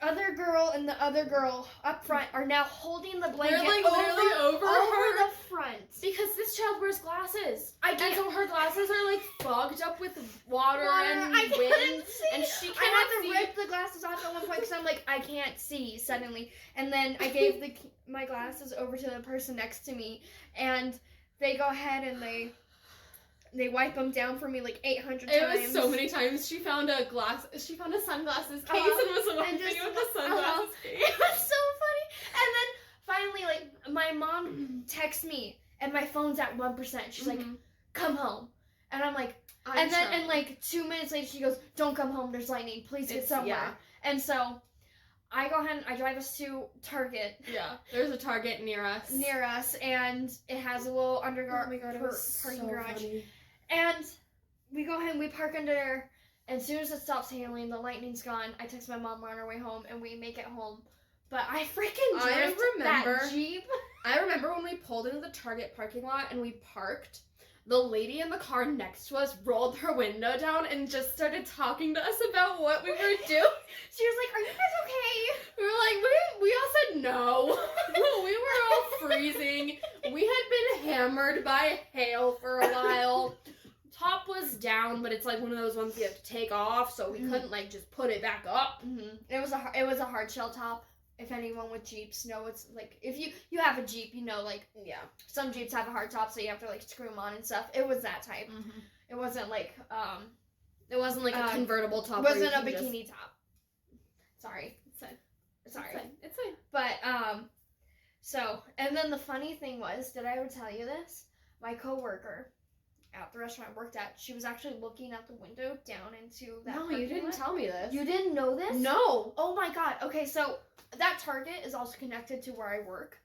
other girl, and the other girl up front are now holding the blanket over the front. Because this child wears glasses. And so her glasses are like fogged up with water and wind. And she can't I had to rip the glasses off at one point because I'm like, I can't see suddenly. And then I gave my glasses over to the person next to me, and they go ahead and they wipe them down for me like 800 times. It was so many times. She found a sunglasses case and was wiping with the sunglasses case. It was so funny. And then finally, like, my mom texts me, and my phone's at 1%. She's like, come home. And I'm like, and like 2 minutes later, she goes, don't come home. There's lightning. Please get somewhere. Yeah. And so I go ahead and I drive us to Target. Yeah, there's a Target near us. And it has a little parking garage. Funny. And we go ahead and we park under there. And as soon as it stops hailing, the lightning's gone. I text my mom on our way home, and we make it home. But I freaking drift that Jeep. I remember when we pulled into the Target parking lot and we parked. The lady in the car next to us rolled her window down and just started talking to us about what we were doing. She was like, are you guys okay? We were like, we all said no. We were all freezing. We had been hammered by hail for a while. Top was down, but it's like one of those ones you have to take off, so we couldn't like just put it back up. It was a hard shell top. If anyone with Jeeps know, it's like, if you have a Jeep, you know, like, some Jeeps have a hard top, so you have to like screw them on and stuff. It was that type. It wasn't like a convertible top. It wasn't a bikini top. Sorry. It's fine. Sorry. It's fine. But so, and then the funny thing was, did I ever tell you this? My coworker at the restaurant I worked at, she was actually looking out the window down into that. No, you didn't tell me this. You didn't know this? No. Oh my god. Okay, so that Target is also connected to where I work.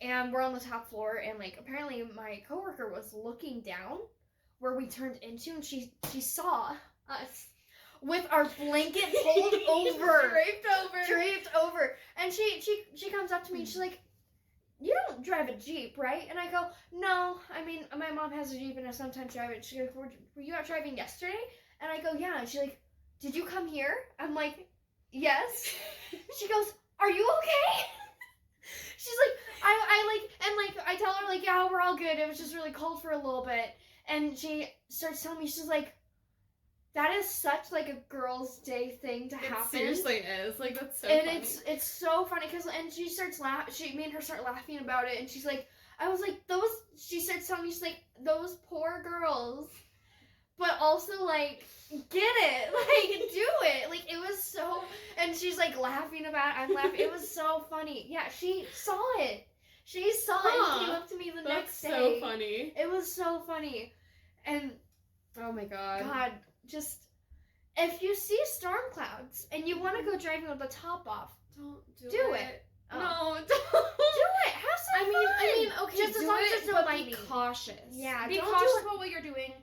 And we're on the top floor, and like apparently my coworker was looking down where we turned into, and she saw us with our blanket pulled over. Draped over. And she comes up to me and she's like, you don't drive a Jeep, right? And I go, no, I mean, my mom has a Jeep and I sometimes drive it. She goes, were you out driving yesterday? And I go, yeah. And she's like, did you come here? I'm like, yes. She goes, are you okay? She's like, I tell her, like, yeah, we're all good. It was just really cold for a little bit. And she starts telling me, she's like, that is such, like, a girl's day thing to happen. It seriously is. Like, that's so and funny. it's so funny, because, and she starts me and her start laughing about it, and she's like, I was like, she starts telling me, she's like, those poor girls, but also, like, get it, like, do it, like, it was so, and she's, like, laughing about it, I'm laughing, it was so funny, yeah, she saw it, it, and came up to me the next day. That's so funny. It was so funny, and, oh my god. Just, if you see storm clouds and you want to go driving with the top off, don't do it. Oh. No, don't. Do it. Have some fun. I mean, okay, just as long as there's no lightning. Be cautious. Yeah, be don't cautious do it. about what you're doing.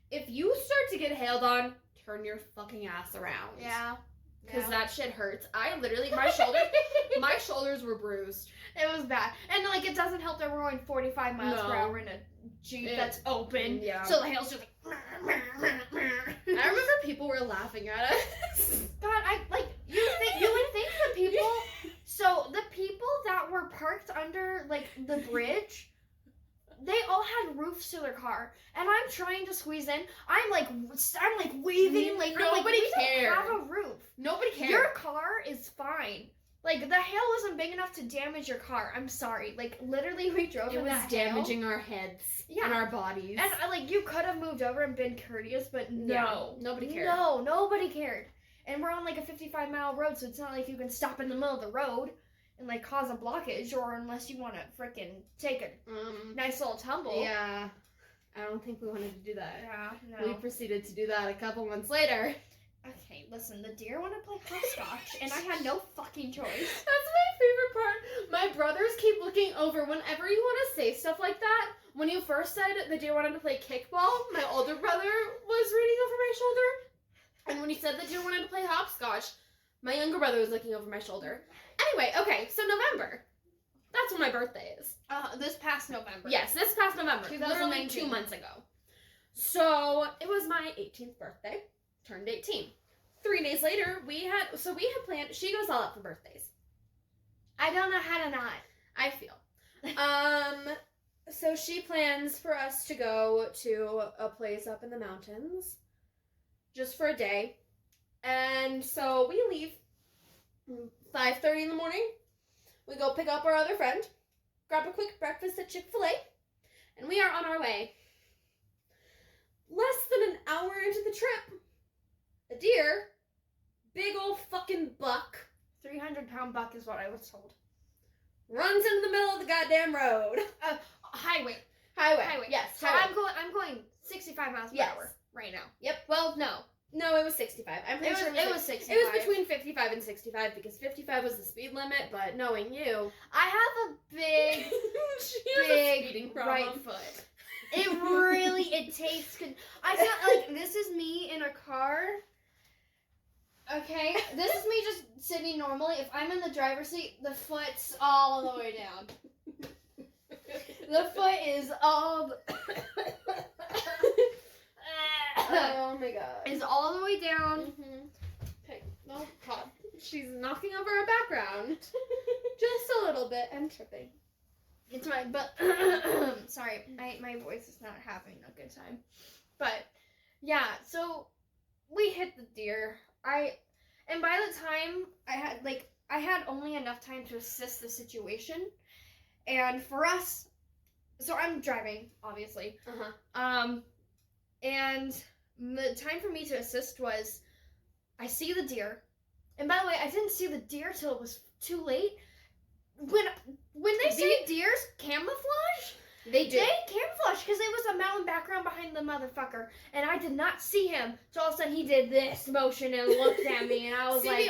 If you start to get hailed on, turn your fucking ass around. Yeah. Because that shit hurts. I literally, my shoulders were bruised. It was bad. And, like, it doesn't help that we're going 45 miles per hour in a Jeep that's open. Yeah. So the hail's just like... I remember people were laughing at us. God, you would think the people... So, the people that were parked under, like, the bridge... They all had roofs to their car, and I'm trying to squeeze in. I'm like waving, like nobody cared. Don't have a roof. Nobody cared. Your car is fine. Like, the hail wasn't big enough to damage your car. I'm sorry. Like, literally, we drove in that hail. It was damaging our heads and our bodies. And like, you could have moved over and been courteous, but no, nobody cared. No, nobody cared. And we're on like a 55-mile road, so it's not like you can stop in the middle of the road and like cause a blockage, or unless you want to freaking take a nice little tumble. Yeah, I don't think we wanted to do that. Yeah, no. We proceeded to do that a couple months later. Okay, listen, the deer want to play hopscotch, and I had no fucking choice. That's my favorite part. My brothers keep looking over whenever you want to say stuff like that. When you first said the deer wanted to play kickball, my older brother was reading over my shoulder. And when you said the deer wanted to play hopscotch, my younger brother was looking over my shoulder. Anyway, okay, so November. That's when my birthday is. This past November. Yes, this past November. 2019. Literally 2 months ago. So, it was my 18th birthday. Turned 18. 3 days later, we had planned, she goes all out for birthdays. I don't know how to not. I feel. So she plans for us to go to a place up in the mountains just for a day. And so we leave 5:30 in the morning. We go pick up our other friend, grab a quick breakfast at Chick-fil-A, and we are on our way. Less than an hour into the trip, a deer, big old fucking buck, 300-pound buck is what I was told, runs into the middle of the goddamn road. Highway. Yes. So highway. I'm going 65 miles per hour right now. Yep. Well, no. No, it was 65. I'm pretty sure it was 65. It was between 55 and 65 because 55 was the speed limit, but knowing you, I have a big, big right foot. It takes. I feel like this is me in a car. Okay, this is me just sitting normally. If I'm in the driver's seat, the foot's all the way down. The foot is all. Oh my god. Is all the way down. Mm-hmm. Okay, no, God. She's knocking over our background. Just a little bit and tripping. It's my, but, sorry, my voice is not having a good time. But, yeah, so, we hit the deer. And by the time I had only enough time to assess the situation. And for us, so I'm driving, obviously. And the time for me to assist was, I see the deer. And by the way, I didn't see the deer till it was too late. When they say deers camouflage, they camouflage because it was a mountain background behind the motherfucker, and I did not see him. So all of a sudden he did this motion and looked at me, and I was like,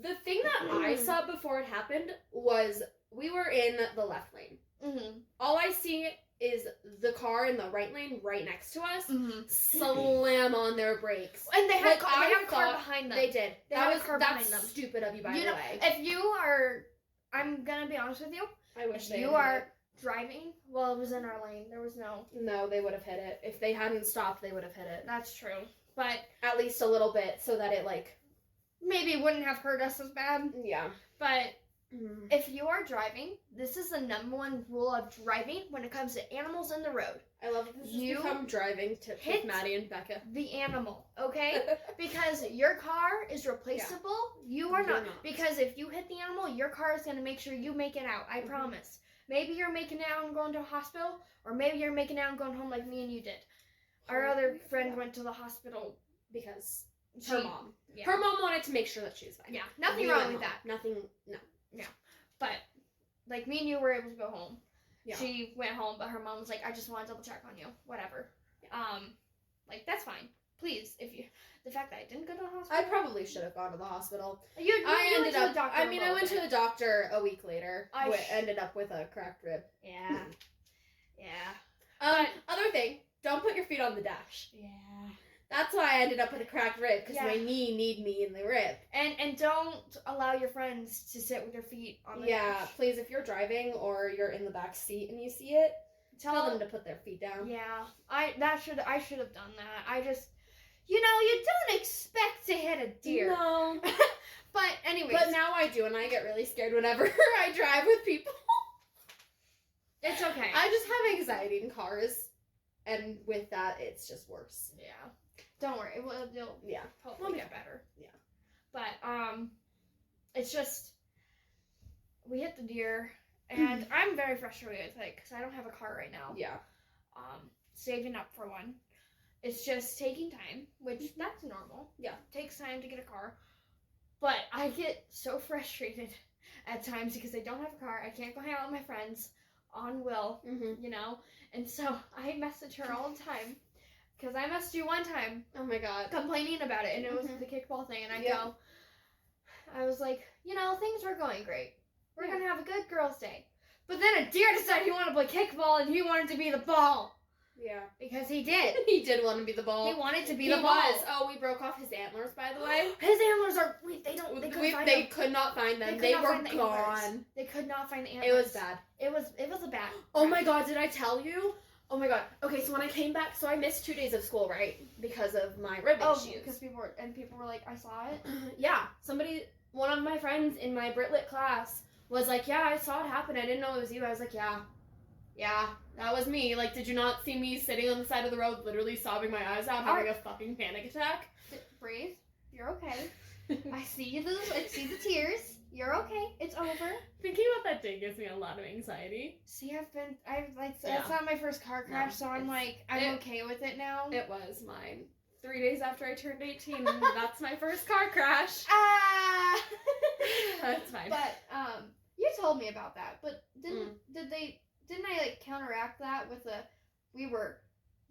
the thing that I saw before it happened was we were in the left lane. Mm-hmm. All I see is the car in the right lane right next to us slam on their brakes. And they had a car behind them. They did. That's stupid of you, by the way. If you are, I'm gonna be honest with you, I wish if you are driving, well, it was in our lane. There was no. No, they would have hit it. If they hadn't stopped, they would have hit it. That's true. But at least a little bit so that it, like, maybe wouldn't have hurt us as bad. Yeah. But if you are driving, this is the #1 rule of driving when it comes to animals in the road. I love that this has become driving tips with Maddie and Becca. The animal, okay? Because your car is replaceable. Yeah. You are not. Because if you hit the animal, your car is going to make sure you make it out. I promise. Maybe you're making it out and going to a hospital, or maybe you're making it out and going home like me and you did. Our other friend went to the hospital because her mom. Yeah. Her mom wanted to make sure that she was fine. Yeah, nothing wrong with that. Nothing, no. Yeah. But, like, me and you were able to go home. Yeah. She went home, but her mom was like, I just want to double check on you. Whatever. Yeah. Like, that's fine. Please, the fact that I didn't go to the hospital. I probably should have gone to the hospital. I went to the doctor. I went to the doctor a week later. Ended up with a cracked rib. Yeah. Yeah. Other thing, don't put your feet on the dash. Yeah. That's why I ended up with a cracked rib, because my knee need me in the rib. And don't allow your friends to sit with their feet on the dash. Yeah, please, if you're driving or you're in the back seat and you see it, tell them to put their feet down. Yeah, I should have done that. I just, you don't expect to hit a deer. No. But anyways. But now I do, and I get really scared whenever I drive with people. It's okay. I just have anxiety in cars, and with that, it's just worse. Yeah. Don't worry. It'll hopefully get better. Yeah. But, it's just, we hit the deer, and I'm very frustrated, because I don't have a car right now. Yeah. Saving up for one. It's just taking time, which that's normal. Yeah. It takes time to get a car. But I get so frustrated at times because I don't have a car. I can't go hang out with my friends on Will, And so I message her all the time. Because I messaged you one time. Oh my god. Complaining about it. And it was the kickball thing. And I was like, things were going great. We're going to have a good girls' day. But then a deer decided he wanted to play kickball and he wanted to be the ball. Yeah. Because he did. He did want to be the ball. He wanted to be the ball. He was. Oh, we broke off his antlers, by the way. His antlers are... They could not find them. They were gone. They could not find the antlers. It was bad. It was a bad... Oh my god, did I tell you? Oh my god. Okay, so when I came back, so I missed 2 days of school, right? Because of my rib issues. Because people were like, I saw it? Yeah. One of my friends in my Brit Lit class was like, yeah, I saw it happen. I didn't know it was you. I was like, yeah, that was me. Like, did you not see me sitting on the side of the road, literally sobbing my eyes out, having a fucking panic attack? Breathe. You're okay. I see the tears. You're okay. It's over. Thinking about that day gives me a lot of anxiety. See, that's not my first car crash, so I'm okay with it now. It was mine. 3 days after I turned 18, that's my first car crash. That's fine. But, you told me about that, but didn't I counteract that with we were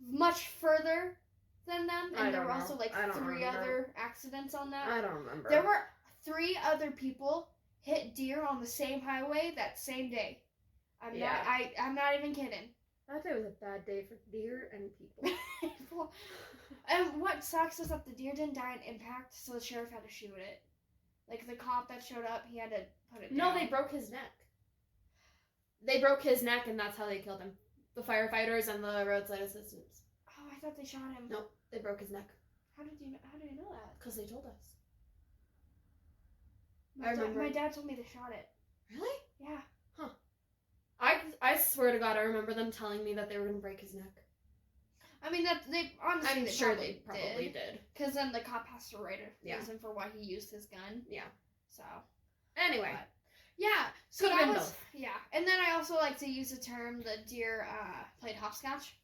much further than them, and there were also 3 other accidents on that? I don't remember. There were 3 other people hit deer on the same highway that same day. I'm not even kidding. That day was a bad day for deer and people. And what sucks is that the deer didn't die in impact, so the sheriff had to shoot it. Like, the cop that showed up, he had to put it down. No, they broke his neck. They broke his neck, and that's how they killed him. The firefighters and the roadside assistants. Oh, I thought they shot him. Nope, they broke his neck. How did you know that? Because they told us. My dad told me they shot it. Really? Yeah. Huh. I swear to God, I remember them telling me that they were going to break his neck. I mean, I'm sure they probably did. Because then the cop has to write a reason for why he used his gun. Yeah. So. Anyway. Yeah. So that was both. Yeah. And then I also like to use the term the deer played hopscotch.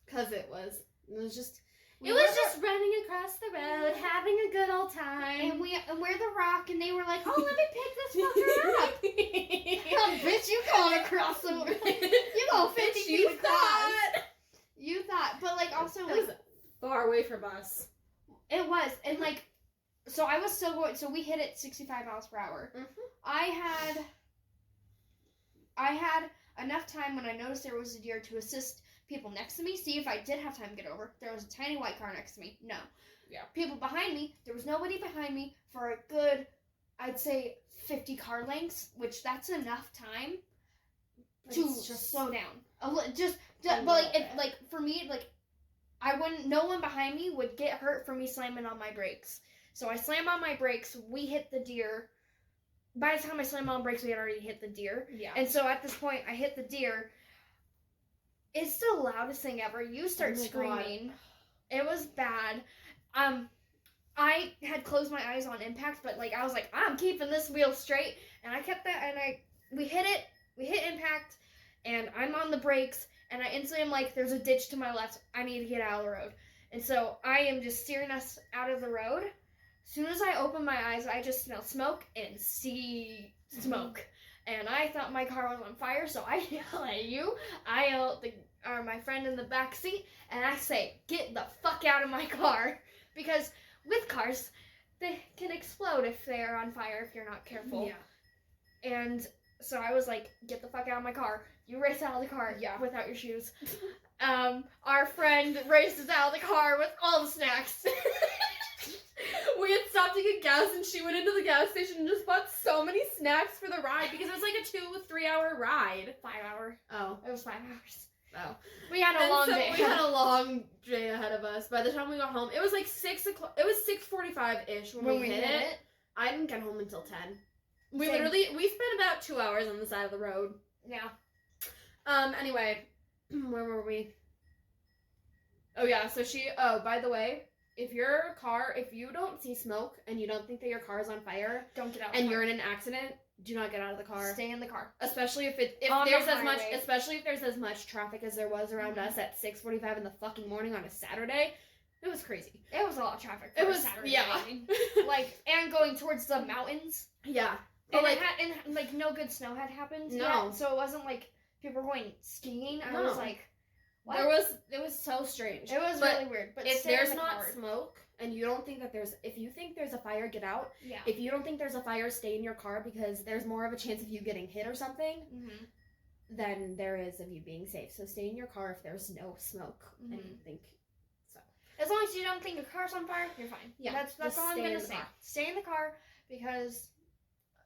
Because it was just running across the road, having a good old time. And we're the rock, and they were like, oh, let me pick this fucker up. Oh, bitch, you going across the road. You go 50 feet across. You thought, but also it was far away from us. It was, and so I was still going. So we hit it 65 miles per hour. Mm-hmm. I had enough time when I noticed there was a deer to assist people next to me, see if I did have time to get over. There was a tiny white car next to me. No. Yeah. People behind me. There was nobody behind me for a good, I'd say, 50 car lengths, which that's enough time to just slow down. But like for me, like no one behind me would get hurt from me slamming on my brakes. So I slam on my brakes. We hit the deer. By the time I slam on brakes, we had already hit the deer. Yeah. And so at this point, I hit the deer. It's the loudest thing ever. You start screaming. God. It was bad. I had closed my eyes on impact, but like I was like, I'm keeping this wheel straight, and I kept that, and we hit it. We hit impact, and I'm on the brakes, and I instantly am like, there's a ditch to my left. I need to get out of the road. And so I am just steering us out of the road. As soon as I open my eyes, I just smell smoke and see smoke. And I thought my car was on fire, so I yell at you. I yell at my friend in the back seat, and I say, get the fuck out of my car. Because with cars, they can explode if they're on fire if you're not careful. Yeah. And so I was like, get the fuck out of my car. You race out of the car without your shoes. Our friend races out of the car with all the snacks. We had stopped to get gas, and she went into the gas station and just bought so many snacks for the ride because it was like a 2-3 hour ride. 5 hour. Oh. It was 5 hours. Oh. We had a long day. We had a long day ahead of us. By the time we got home, it was like 6 o'clock. It was 6:45-ish when we hit it. I didn't get home until 10. We spent about 2 hours on the side of the road. Yeah. Anyway, where were we? Oh yeah, so by the way, if you don't see smoke and you don't think that your car is on fire, don't get out. And you're in an accident, do not get out of the car. Stay in the car. Especially if there's as much traffic as there was around us at 6:45 in the fucking morning on a Saturday. It was crazy. It was a lot of traffic. It was Saturday morning. And going towards the mountains. Yeah. But and no good snow had happened yet, so it wasn't like people were going skiing. I was like, what? It was so strange. It was really weird. But if there's not smoke and you don't think that if you think there's a fire, get out. Yeah. If you don't think there's a fire, stay in your car because there's more of a chance of you getting hit or something than there is of you being safe. So stay in your car if there's no smoke and you think so. As long as you don't think your car's on fire, you're fine. Yeah. That's all I'm gonna say. Stay in the car because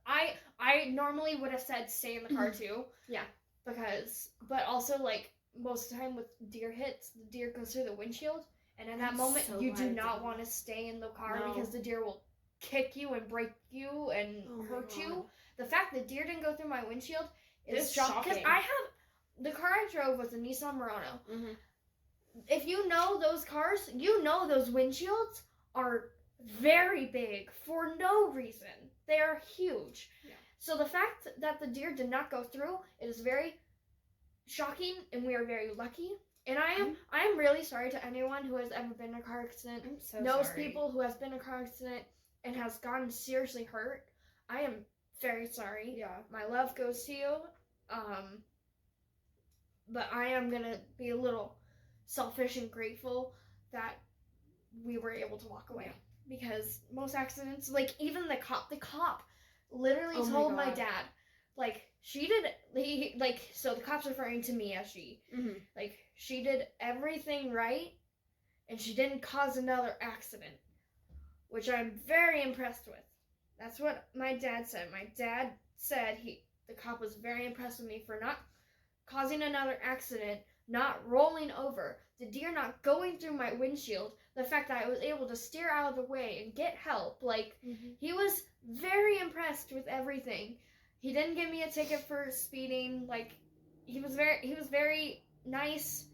I normally would have said stay in the car too. Yeah. But also like most of the time with deer hits, the deer goes through the windshield, and in that moment you do not want to stay in the car because the deer will kick you and break you and hurt you. The fact that deer didn't go through my windshield is shocking. Because the car I drove was a Nissan Murano. Mm-hmm. If you know those cars, you know those windshields are very big for no reason. They are huge. Yeah. So the fact that the deer did not go through, it is very shocking, and we are very lucky. And I am really sorry to anyone who has ever been in a car accident. I'm so knows sorry. People who has been in a car accident and has gotten seriously hurt. I am very sorry. Yeah. My love goes to you. But I am gonna be a little selfish and grateful that we were able to walk away. Because most accidents, like even the cop literally told my dad, like, so the cop's referring to me as she, like, she did everything right, and she didn't cause another accident, which I'm very impressed with. That's what my dad said. My dad said the cop was very impressed with me for not causing another accident, not rolling over, the deer not going through my windshield, the fact that I was able to steer out of the way and get help, like, he was very impressed with everything. He didn't give me a ticket for speeding, like, he was very nice,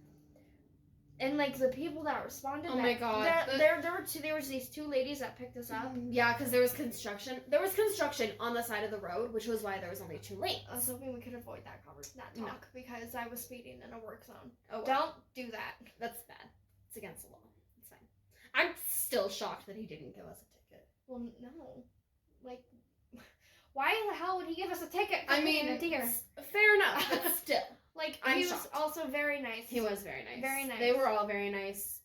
and, like, the people that responded, my god, there was these two ladies that picked us up. Yeah, because there was construction on the side of the road, which was why there was only 2 lanes. I was hoping we could avoid that talk, because I was speeding in a work zone. Oh, well. Don't do that. That's bad. It's against the law. It's fine. I'm still shocked that he didn't give us a ticket. Well, no. Like, why the hell would he give us a ticket for being a deer? Fair enough, but still. Like, he was also very nice. He was very nice. Very nice. They were all very nice.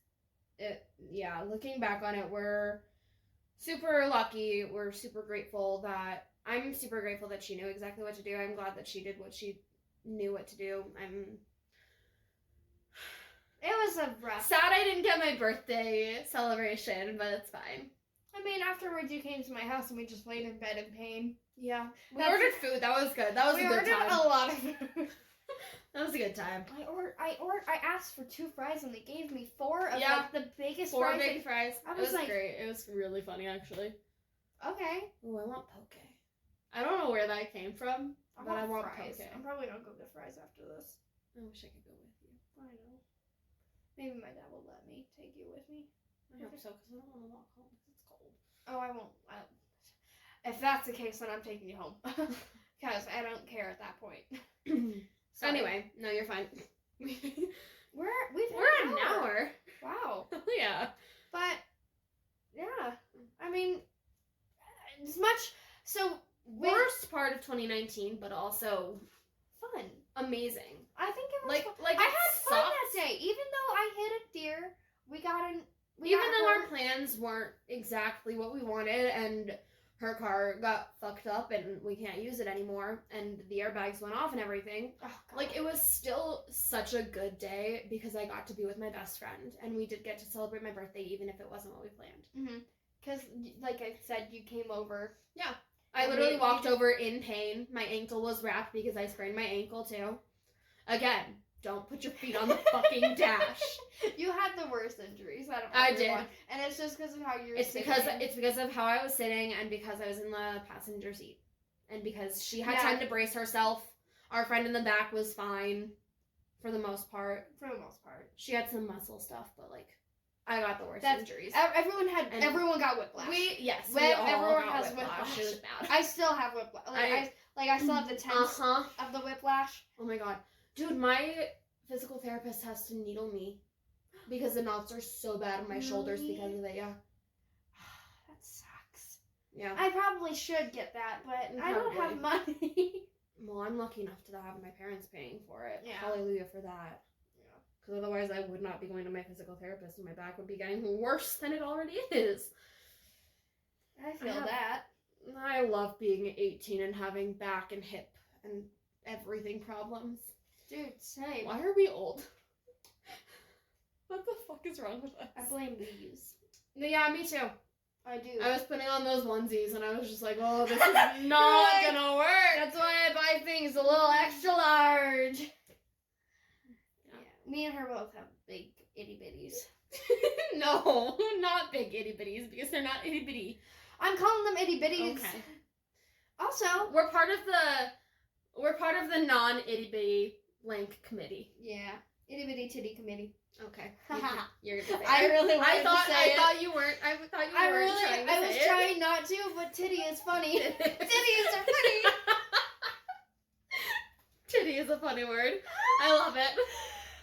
Looking back on it, we're super lucky. We're super grateful I'm super grateful that she knew exactly what to do. I'm glad that she did what she knew what to do. It was a rough. Sad I didn't get my birthday celebration, but it's fine. I mean, afterwards you came to my house and we just laid in bed in pain. Yeah. We ordered food. That was good. That was a good time. We ordered a lot of food. That was a good time. I asked for 2 fries and they gave me 4 of Yeah. like the biggest 4 fries. big fries. I was like, great. It was really funny, actually. okay. Oh, I want poke. I don't know where that came from, but I want fries. poke. I'm probably gonna go get fries after this. I wish I could go with you. I know. Maybe my dad will let me take you with me. I hope so, because I don't want to walk home because it's cold. Oh, I won't. If that's the case, then I'm taking you home. Because I don't care at that point. Anyway, no, you're fine. We're an hour. Wow. Yeah. But yeah, I mean, as much so. Worst part of 2019, but also Fun. amazing. I think it was Like fun. I had fun that day, even though I hit a deer. Even though our plans weren't exactly what we wanted, and her car got fucked up, and we can't use it anymore, and the airbags went off and everything. Oh, like, it was still such a good day because I got to be with my best friend, and we did get to celebrate my birthday, even if it wasn't what we planned. Because, like I said, you came over. Yeah. I literally walked over in pain. My ankle was wrapped because I sprained my ankle, too. Again, don't put your feet on the fucking dash. You had the worst injuries out of I everyone. did. And it's just because of how you were It's sitting. it's because of how I was sitting and because I was in the passenger seat. And because she had time to brace herself. Our friend in the back was fine for the most part. She had some muscle stuff, but like I got the worst injuries. Everyone got whiplash. Everyone has whiplash. It was bad. I still have whiplash. I still have the tense of the whiplash. Oh my god. Dude, my physical therapist has to needle me because the knots are so bad on my shoulders because of it, yeah. That sucks. Yeah. I probably should get that, but I don't have money. Well, I'm lucky enough to have my parents paying for it. Yeah. Hallelujah for that. Because otherwise I would not be going to my physical therapist and my back would be getting worse than it already is. I feel that. I love being 18 and having back and hip and everything problems. Dude, same. Why are we old? What the fuck is wrong with us? I blame these. Yeah, me too. I do. I was putting on those onesies and I was just like, oh, this is not gonna work. That's why I buy things a little extra large. Me and her both have big itty bitties. No, not big itty bitties because they're not itty bitty. I'm calling them itty bitties. Okay. Also, we're part of the non itty bitty blank committee. Yeah, itty bitty titty committee. Okay. You're gonna say it. I really wanted to say it. I thought you weren't trying to I was trying not to, but titty is funny. Titties are funny. Titty is a funny word. I love it.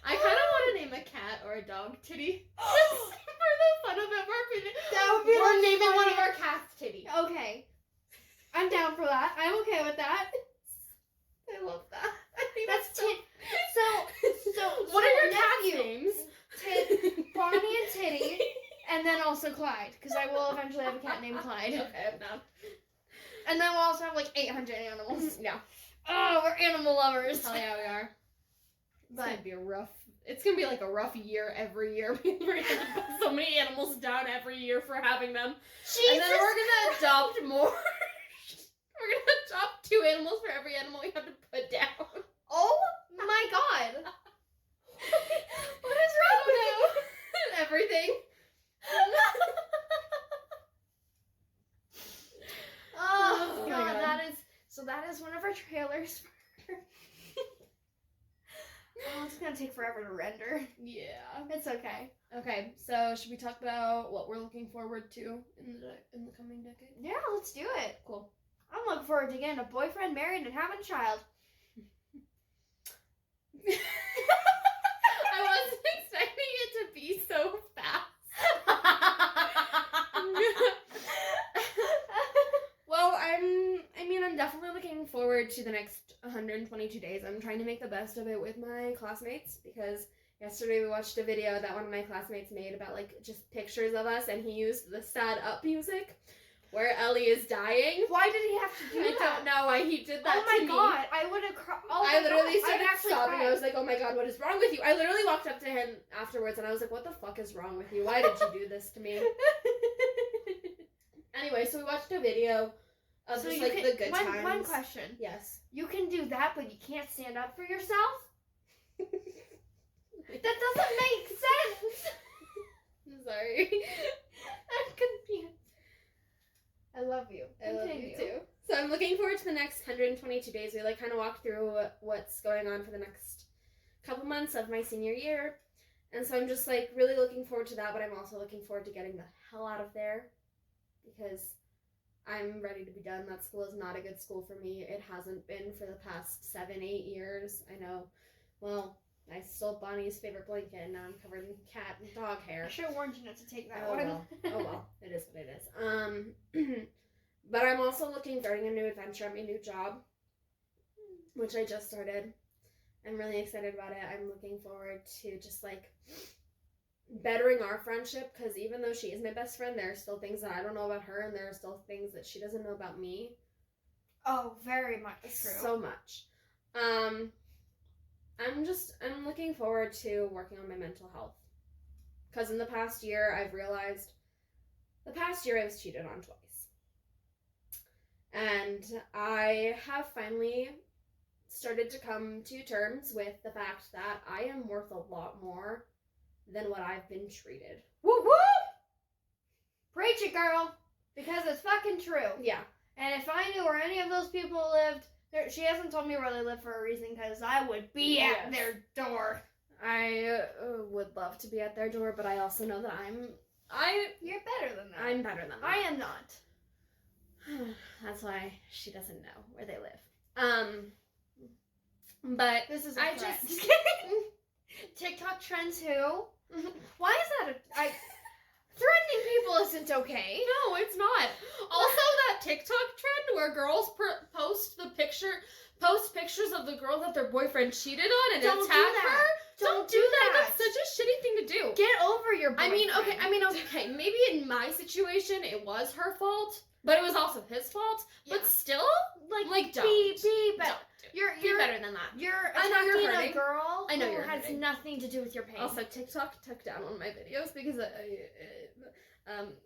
I kind of want to name a cat or a dog Titty. Just for the fun of it. We're naming one of our cats Titty. Okay. I'm down for that. I'm okay with that. I love that. I think that's so. So what are your cat names? Bonnie and Titty, and then also Clyde, because I will eventually have a cat named Clyde. Okay, I'm down. And then we'll also have like 800 animals. Yeah. Oh, we're animal lovers. Hell yeah, we are. It's gonna be like a rough year every year. We're gonna put so many animals down every year for having them. Jesus. And then we're gonna adopt more. We're gonna adopt 2 animals for every animal we have to put down. Oh my god. What is wrong with you? Everything. Oh god, that is one of our trailers. Oh, it's gonna take forever to render. Yeah. It's okay. Okay, so should we talk about what we're looking forward to in the coming decade? Yeah, let's do it. Cool. I'm looking forward to getting a boyfriend, married, and having a child. I wasn't expecting it to be so fast. Well, I'm definitely looking forward to the next 122 days. I'm trying to make the best of it with my classmates because yesterday we watched a video that one of my classmates made about like just pictures of us, and he used the sad up music where Ellie is dying. Why did he have to do that? I don't know why he did that. Oh my god, I would have cried. I literally started sobbing. I was like, oh my god, what is wrong with you? I literally walked up to him afterwards and I was like, what the fuck is wrong with you? Why did you do this to me? Anyway, so we watched a video of So just, you like, can, the good times. One question. Yes. You can do that, but you can't stand up for yourself? That doesn't make sense! I'm sorry. I'm confused. I love you. I love you too. So I'm looking forward to the next 122 days. We like kind of walk through what's going on for the next couple months of my senior year. And so I'm just like really looking forward to that, but I'm also looking forward to getting the hell out of there because I'm ready to be done. That school is not a good school for me. It hasn't been for the past 7-8 years. I know. Well, I stole Bonnie's favorite blanket and now I'm covered in cat and dog hair. I should have warned you not to take that one. one. Oh well, it is what it is. But I'm also starting a new adventure at my new job, which I just started. I'm really excited about it. I'm looking forward to just like bettering our friendship because even though she is my best friend, there are still things that I don't know about her and there are still things that she doesn't know about me. Oh, very much true. So much. I'm looking forward to working on my mental health because in the past year I've realized I was cheated on twice. And I have finally started to come to terms with the fact that I am worth a lot more than what I've been treated. Woo woo! Preach it, girl! Because it's fucking true. Yeah. And if I knew where any of those people lived, she hasn't told me where they live for a reason, because I would be at their door. I would love to be at their door, but I also know that You're better than that. I'm better than that. I am not. That's why she doesn't know where they live. But This is I threat. just TikTok trends who? Why is that threatening people isn't okay? No, it's not. Also, that TikTok trend where girls post pictures of the girl that their boyfriend cheated on and Don't attack do that. her. Don't do that. That's such a shitty thing to do. Get over your boyfriend. I mean, okay, maybe in my situation it was her fault, but it was also his fault. Yeah. But still, like don't. Be better. You're better than that. You're I know you're attacking hurting. a girl I know who you're has hurting. nothing to do with your pain. Also, TikTok took down one of my videos because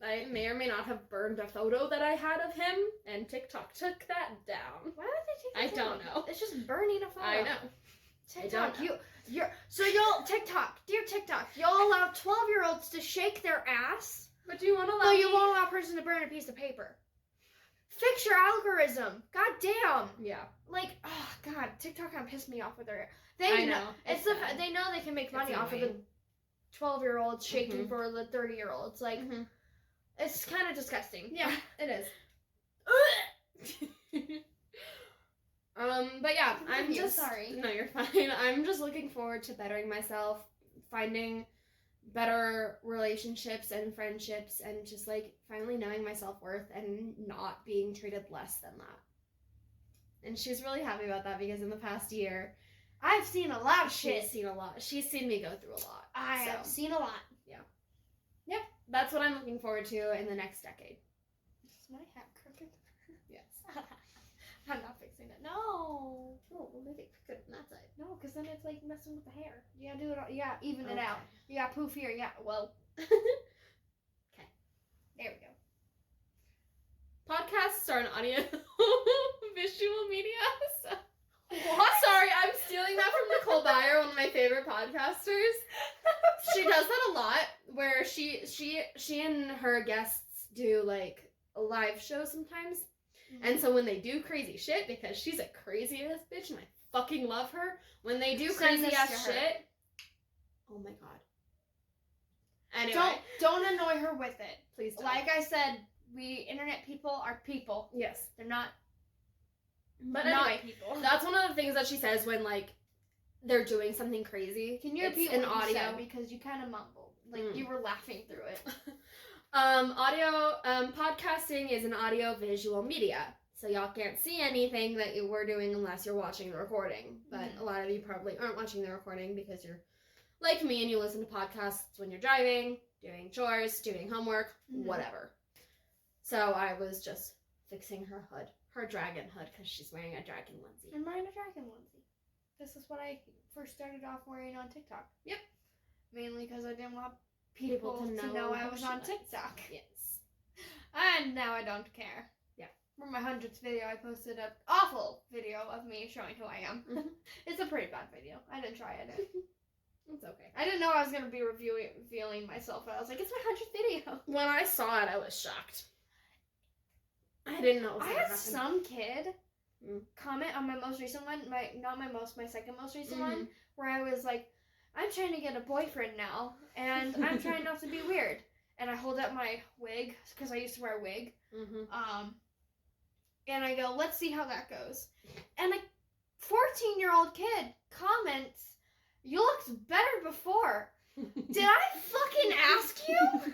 I may or may not have burned a photo that I had of him, and TikTok took that down. Why would they take that I don't know. It's just burning a photo. I know. TikTok, I don't know. dear TikTok, you'll allow 12-year-olds to shake their ass, But do you want to but you won't allow a person to burn a piece of paper. Fix your algorithm. God damn. Yeah. Like, oh god, TikTok kind of pissed me off with their. I know. It's they know they can make money off of the 12-year-olds shaking for the 30-year-olds. Like, it's kind of disgusting. Yeah, it is. But yeah, I'm just sorry. No, you're fine. I'm just looking forward to bettering myself, finding better relationships and friendships, and just like finally knowing my self-worth and not being treated less than that. And she's really happy about that because in the past year, I've seen a lot of shit. She's seen a lot. She's seen me go through a lot. I have seen a lot. Yep, that's what I'm looking forward to in the next decade. Is my hat crooked? Yes. I'm not fixing it. No. Oh, we'll make it crooked on that side. No, because then it's like messing with the hair. You gotta do it all. You gotta even it out. You got poof here. Yeah, well. Okay. There we go. Podcasts are an audio visual media. So. What? Sorry, I'm stealing that from Nicole Byer, one of my favorite podcasters. She does that a lot, where she and her guests do like a live show sometimes. And so when they do crazy shit, because she's a crazy ass bitch and I fucking love her, when they do Send crazy this ass to her. shit, oh my god. Anyway, Don't annoy her with it. please don't. Like I said, we internet people are people. Yes. They're not. But not anyway, people. that's one of the things that she says when like they're doing something crazy. Can you It's repeat an what you audio said, because you kind of mumbled, like you were laughing through it. Podcasting is an audio visual media. So y'all can't see anything that we're doing unless you're watching the recording. But a lot of you probably aren't watching the recording because you're like me and you listen to podcasts when you're driving, doing chores, doing homework, whatever. So I was just fixing her hood, her dragon hood, because she's wearing a dragon onesie. I'm wearing a dragon onesie. This is what I first started off wearing on TikTok. Yep. Mainly because I didn't want people to know I was on TikTok. Yes. And now I don't care. Yeah. for my 100th video, I posted an awful video of me showing who I am. Mhm. It's a pretty bad video. I didn't try it. It's okay. I didn't know I was going to be revealing myself, but I was like, it's my 100th video. When I saw it, I was shocked. I didn't know it was I gonna had happen. some kid Mm. comment on my most recent one, my second most recent Mhm. one, where I was like, I'm trying to get a boyfriend now, and I'm trying not to be weird. And I hold up my wig, because I used to wear a wig. Mm-hmm. And I go, let's see how that goes. And a 14-year-old kid comments, you looked better before. Did I fucking ask you?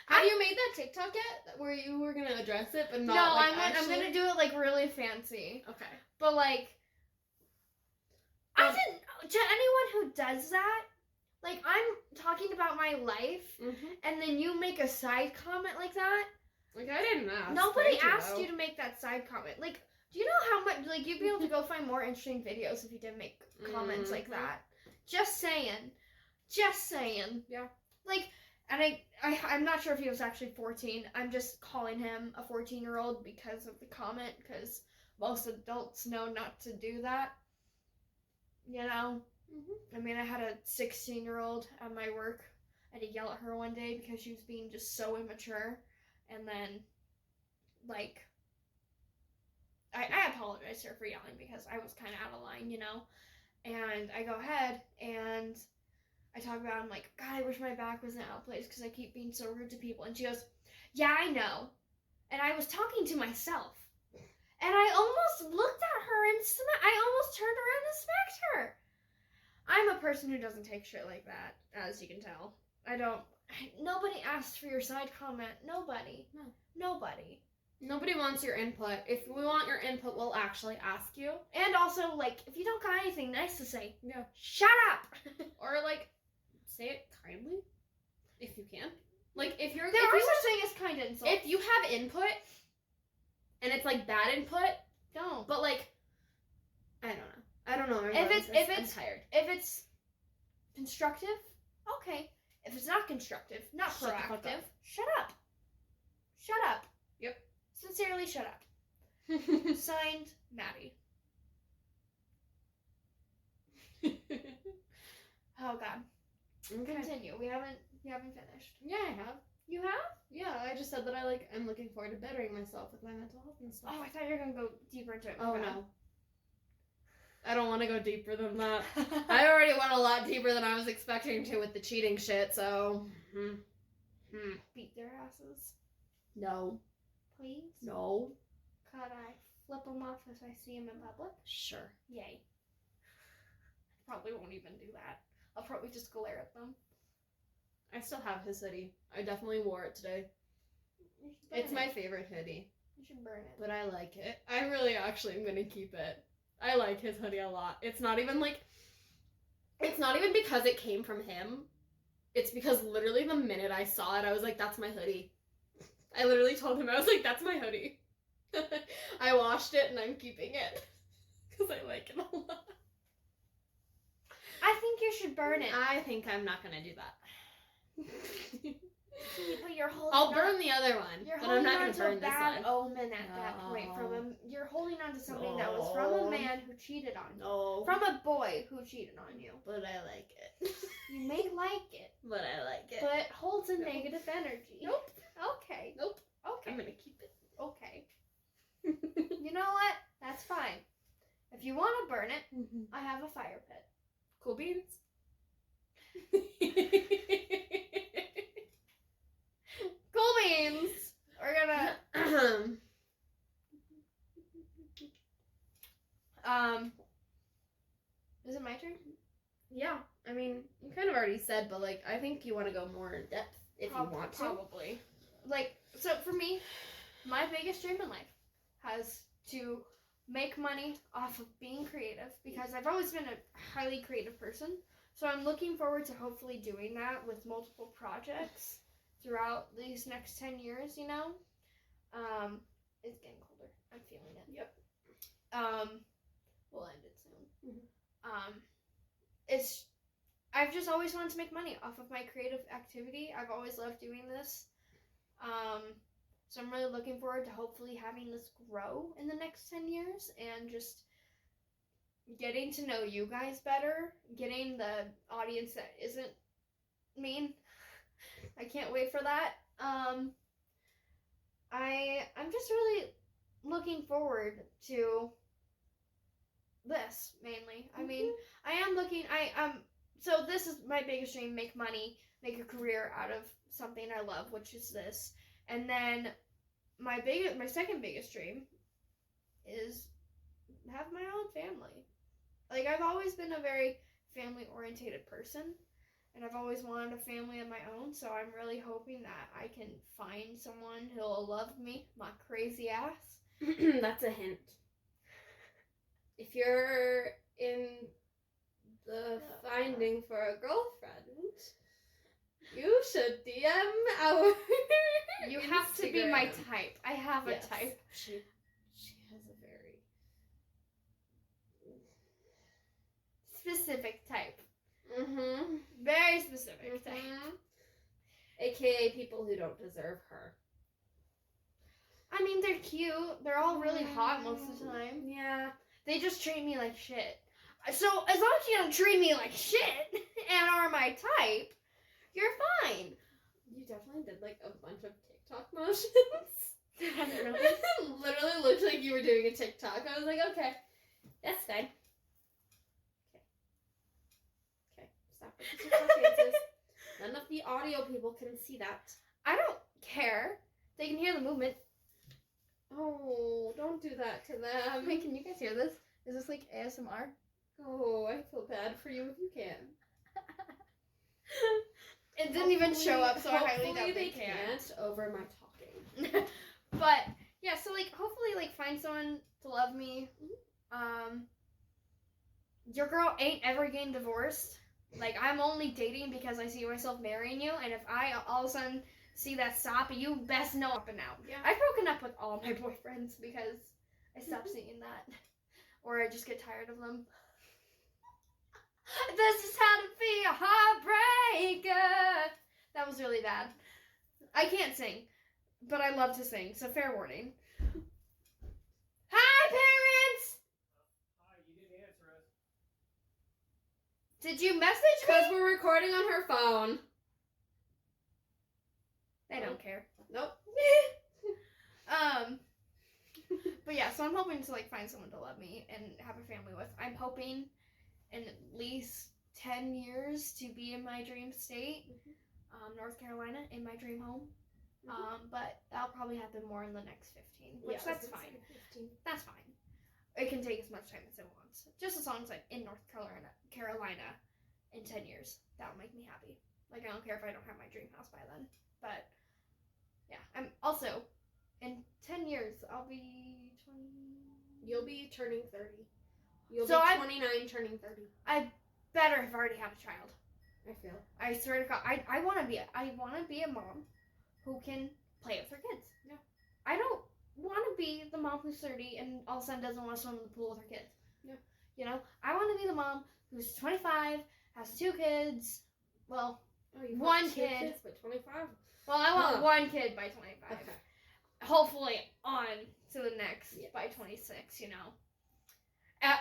Have you made that TikTok yet? Where you were gonna address it, but not No, like I'm gonna do it like really fancy. Okay. But like, I didn't. To anyone who does that, like I'm talking about my life, and then you make a side comment like that. Like I didn't ask. Nobody asked you to make that side comment. Like, do you know how much? Like you'd be able to go find more interesting videos if you didn't make comments like that. Just saying. Just saying. Yeah. Like, and I'm not sure if he was actually 14. I'm just calling him a 14-year-old because of the comment, because most adults know not to do that. You know? I mean, I had a 16-year-old at my work. I had to yell at her one day because she was being just so immature. And then, like, I apologized to her for yelling because I was kind of out of line, you know? And I go ahead and I talk about, I'm like, God, I wish my back wasn't out of place because I keep being so rude to people. And she goes, yeah, I know. And I was talking to myself. And I almost looked at her and I almost turned around and smacked her. I'm a person who doesn't take shit like that, as you can tell. Nobody asked for your side comment. Nobody. No. Nobody. Nobody wants your input. If we want your input, we'll actually ask you. And also, like, if you don't got anything nice to say, yeah, shut up. Or, like, say it kindly, if you can. Like, if you're... There are such thing as kind insults. If you have input, and it's, like, bad input, don't. But, like, I don't know. I'm tired. If it's constructive, okay. If it's not constructive, not proactive, shut up. Shut up. Yep. Sincerely, shut up. Signed, Maddie. Oh God. Okay. Continue. You haven't finished. Yeah, I have. You have? Yeah, I just said that I'm looking forward to bettering myself with my mental health and stuff. Oh, I thought you were gonna go deeper into it. Oh no. I don't want to go deeper than that. I already went a lot deeper than I was expecting to with the cheating shit, so... Beat their asses. No. Please? No. Could I flip them off as I see them in public? Sure. Yay. Probably won't even do that. I'll probably just glare at them. I still have his hoodie. I definitely wore it today. It's my favorite hoodie. You should burn it. But I like it. I really actually am going to keep it. I like his hoodie a lot. It's not even because it came from him. It's because literally the minute I saw it, I was like, that's my hoodie. I literally told him, I was like, that's my hoodie. I washed it and I'm keeping it. Because I like it a lot. I think you should burn it. I think I'm not going to do that. But you're holding I'll burn the other one, but I'm not going to burn this one. Omen at that point. You're holding on to something that was from a man who cheated on you. No. From a boy who cheated on you. But I like it. You may like it. But I like it. But it holds a negative energy. Nope. Okay. Nope. Okay. I'm going to keep it. Okay. You know what? That's fine. If you want to burn it, I have a fire pit. Cool beans. Cool beans. We're gonna is it my turn? Yeah, I mean, you kind of already said, but like, I think you want to go more in depth if you want to. Probably. Like, so for me, my biggest dream in life has to make money off of being creative, because I've always been a highly creative person. So I'm looking forward to hopefully doing that with multiple projects throughout these next 10 years, you know? It's getting colder. I'm feeling it. Yep. We'll end it soon. I've just always wanted to make money off of my creative activity. I've always loved doing this. So I'm really looking forward to hopefully having this grow in the next 10 years and just getting to know you guys better, getting the audience that isn't mean. I can't wait for that. I'm just really looking forward to this mainly. I mean, I am looking. So this is my biggest dream: make money, make a career out of something I love, which is this. And then my second biggest dream is have my own family. Like, I've always been a very family oriented person, and I've always wanted a family of my own, so I'm really hoping that I can find someone who'll love me, my crazy ass. That's a hint. If you're in the finding for a girlfriend, you should DM our You Instagram. have to be my type. I have a type. She has a very specific type. Mm-hmm. Very specific type. AKA people who don't deserve her. I mean, they're cute. They're all really hot most of the time. Yeah. They just treat me like shit. So, as long as you don't treat me like shit and are my type, you're fine. You definitely did, like, a bunch of TikTok motions. Literally looked like you were doing a TikTok. I was like, okay, that's fine. Okay, stop with the TikTok dances. None of the audio people can see that. I don't care. They can hear the movement. Oh, don't do that to them. Wait, can you guys hear this? Is this like ASMR? Oh, I feel bad for you if you can. It didn't even show up, so I highly doubt they they can. can't over my talking. But yeah, so like hopefully like find someone to love me. Your girl ain't ever getting divorced. Like, I'm only dating because I see myself marrying you, and if I all of a sudden see that stop, you best know up and out. Yeah. I've broken up with all my boyfriends because I stopped seeing that, or I just get tired of them. This is how to be a heartbreaker. That was really bad. I can't sing, but I love to sing, so fair warning. Hi, parents! Hi, you didn't answer us. Did you message me? Because we're recording on her phone. They don't care. Nope. But yeah, so I'm hoping to like find someone to love me and have a family with. I'm hoping in at least 10 years to be in my dream state, North Carolina, in my dream home. But that'll probably happen more in the next 15, which that's fine. That's fine. It can take as much time as it wants. Just as long as I'm in North Carolina in 10 years. That'll make me happy. Like, I don't care if I don't have my dream house by then. But, yeah. I'm also, in 10 years, I'll be 20. You'll be turning 30. You'll So be 29 turning 30. I better have already had a child. I feel. I swear to God, I want to be a mom who can play with her kids. Yeah. I don't want to be the mom who's 30 and all of a sudden doesn't want to swim in the pool with her kids. Yeah. You know, I want to be the mom who's 25, has 2 kids. Well, one kid. Kids, but 25. Well, I want one kid by 25. Okay. Hopefully on to the next by 26. You know,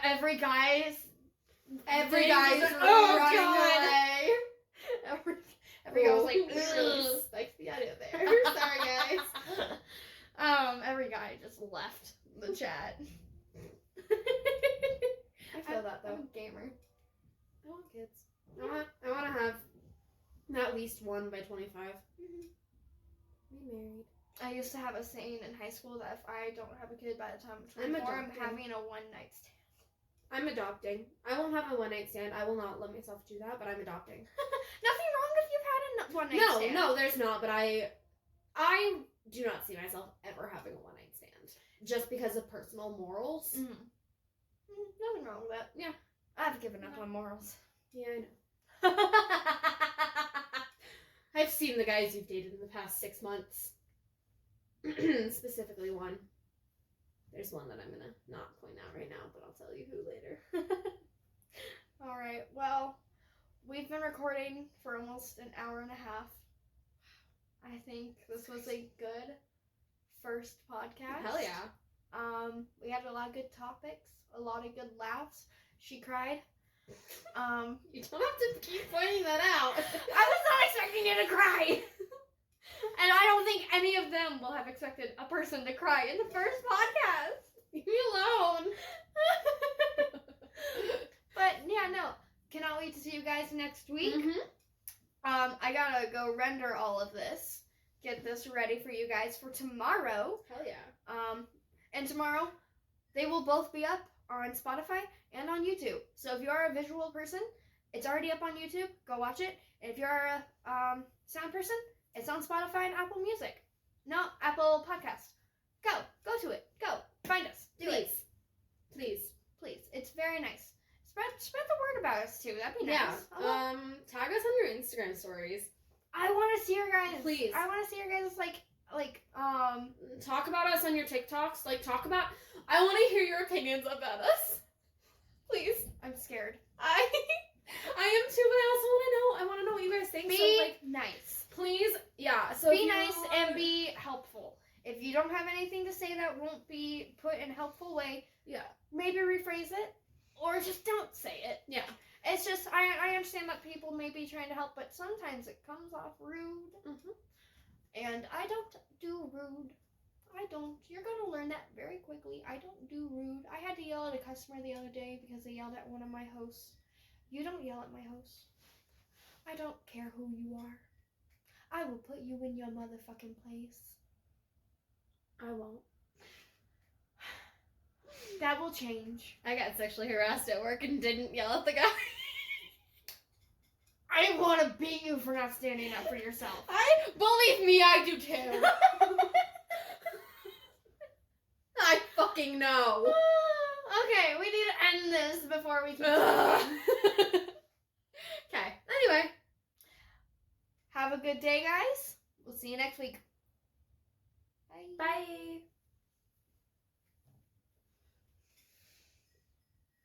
every guy's running away. Every guy was like, ugh. Like the idea there. Sorry, guys. Every guy just left the chat. I feel that though. I'm a gamer. I want kids. I want to have at least one by 25. Be married. I used to have a saying in high school that if I don't have a kid by the time I'm 24, I'm having a one-night stand. I'm adopting. I won't have a one-night stand. I will not let myself do that, but I'm adopting. Nothing wrong if you've had a one-night stand. No, there's not, but I do not see myself ever having a one-night stand. Just because of personal morals. Nothing wrong with that. Yeah. I've given up on morals. Yeah, I know. I've seen the guys you've dated in the past 6 months. Specifically one. There's one that I'm going to not point out right now, but I'll tell you who later. Alright, well, we've been recording for almost an hour and a half. I think this was a good first podcast. Hell yeah. We had a lot of good topics, a lot of good laughs. She cried. You don't have to keep pointing that out. I was not expecting you to cry. And I don't think any of them will have expected a person to cry in the first podcast. Leave me alone. But yeah, no. Cannot wait to see you guys next week. I gotta go render all of this. Get this ready for you guys for tomorrow. Hell yeah. And tomorrow, they will both be up on Spotify and on YouTube. So if you are a visual person, it's already up on YouTube. Go watch it. And if you're a sound person, it's on Spotify and Apple Music. No, Apple Podcast. Go to it. Go. Find us. Do it. Please. It's very nice. Spread the word about us too. That'd be nice. Yeah. Tag us on your Instagram stories. I want to see your guys. Please. I want to see your guys Talk about us on your TikToks. I want to hear your opinions about us. Please. I'm scared. I am too, but I want to know what you guys think. Be nice. Please, yeah. So be nice and be helpful. If you don't have anything to say that won't be put in a helpful way, maybe rephrase it, or just don't say it. Yeah. It's just, I understand that people may be trying to help, but sometimes it comes off rude. And I don't do rude. I don't. You're going to learn that very quickly. I don't do rude. I had to yell at a customer the other day because they yelled at one of my hosts. You don't yell at my hosts. I don't care who you are. I will put you in your motherfucking place. I won't. That will change. I got sexually harassed at work and didn't yell at the guy. I want to beat you for not standing up for yourself. Believe me, I do too. I fucking know. Okay, we need to end this before we keep talking. Okay, anyway. Have a good day, guys. We'll see you next week. Bye. Bye.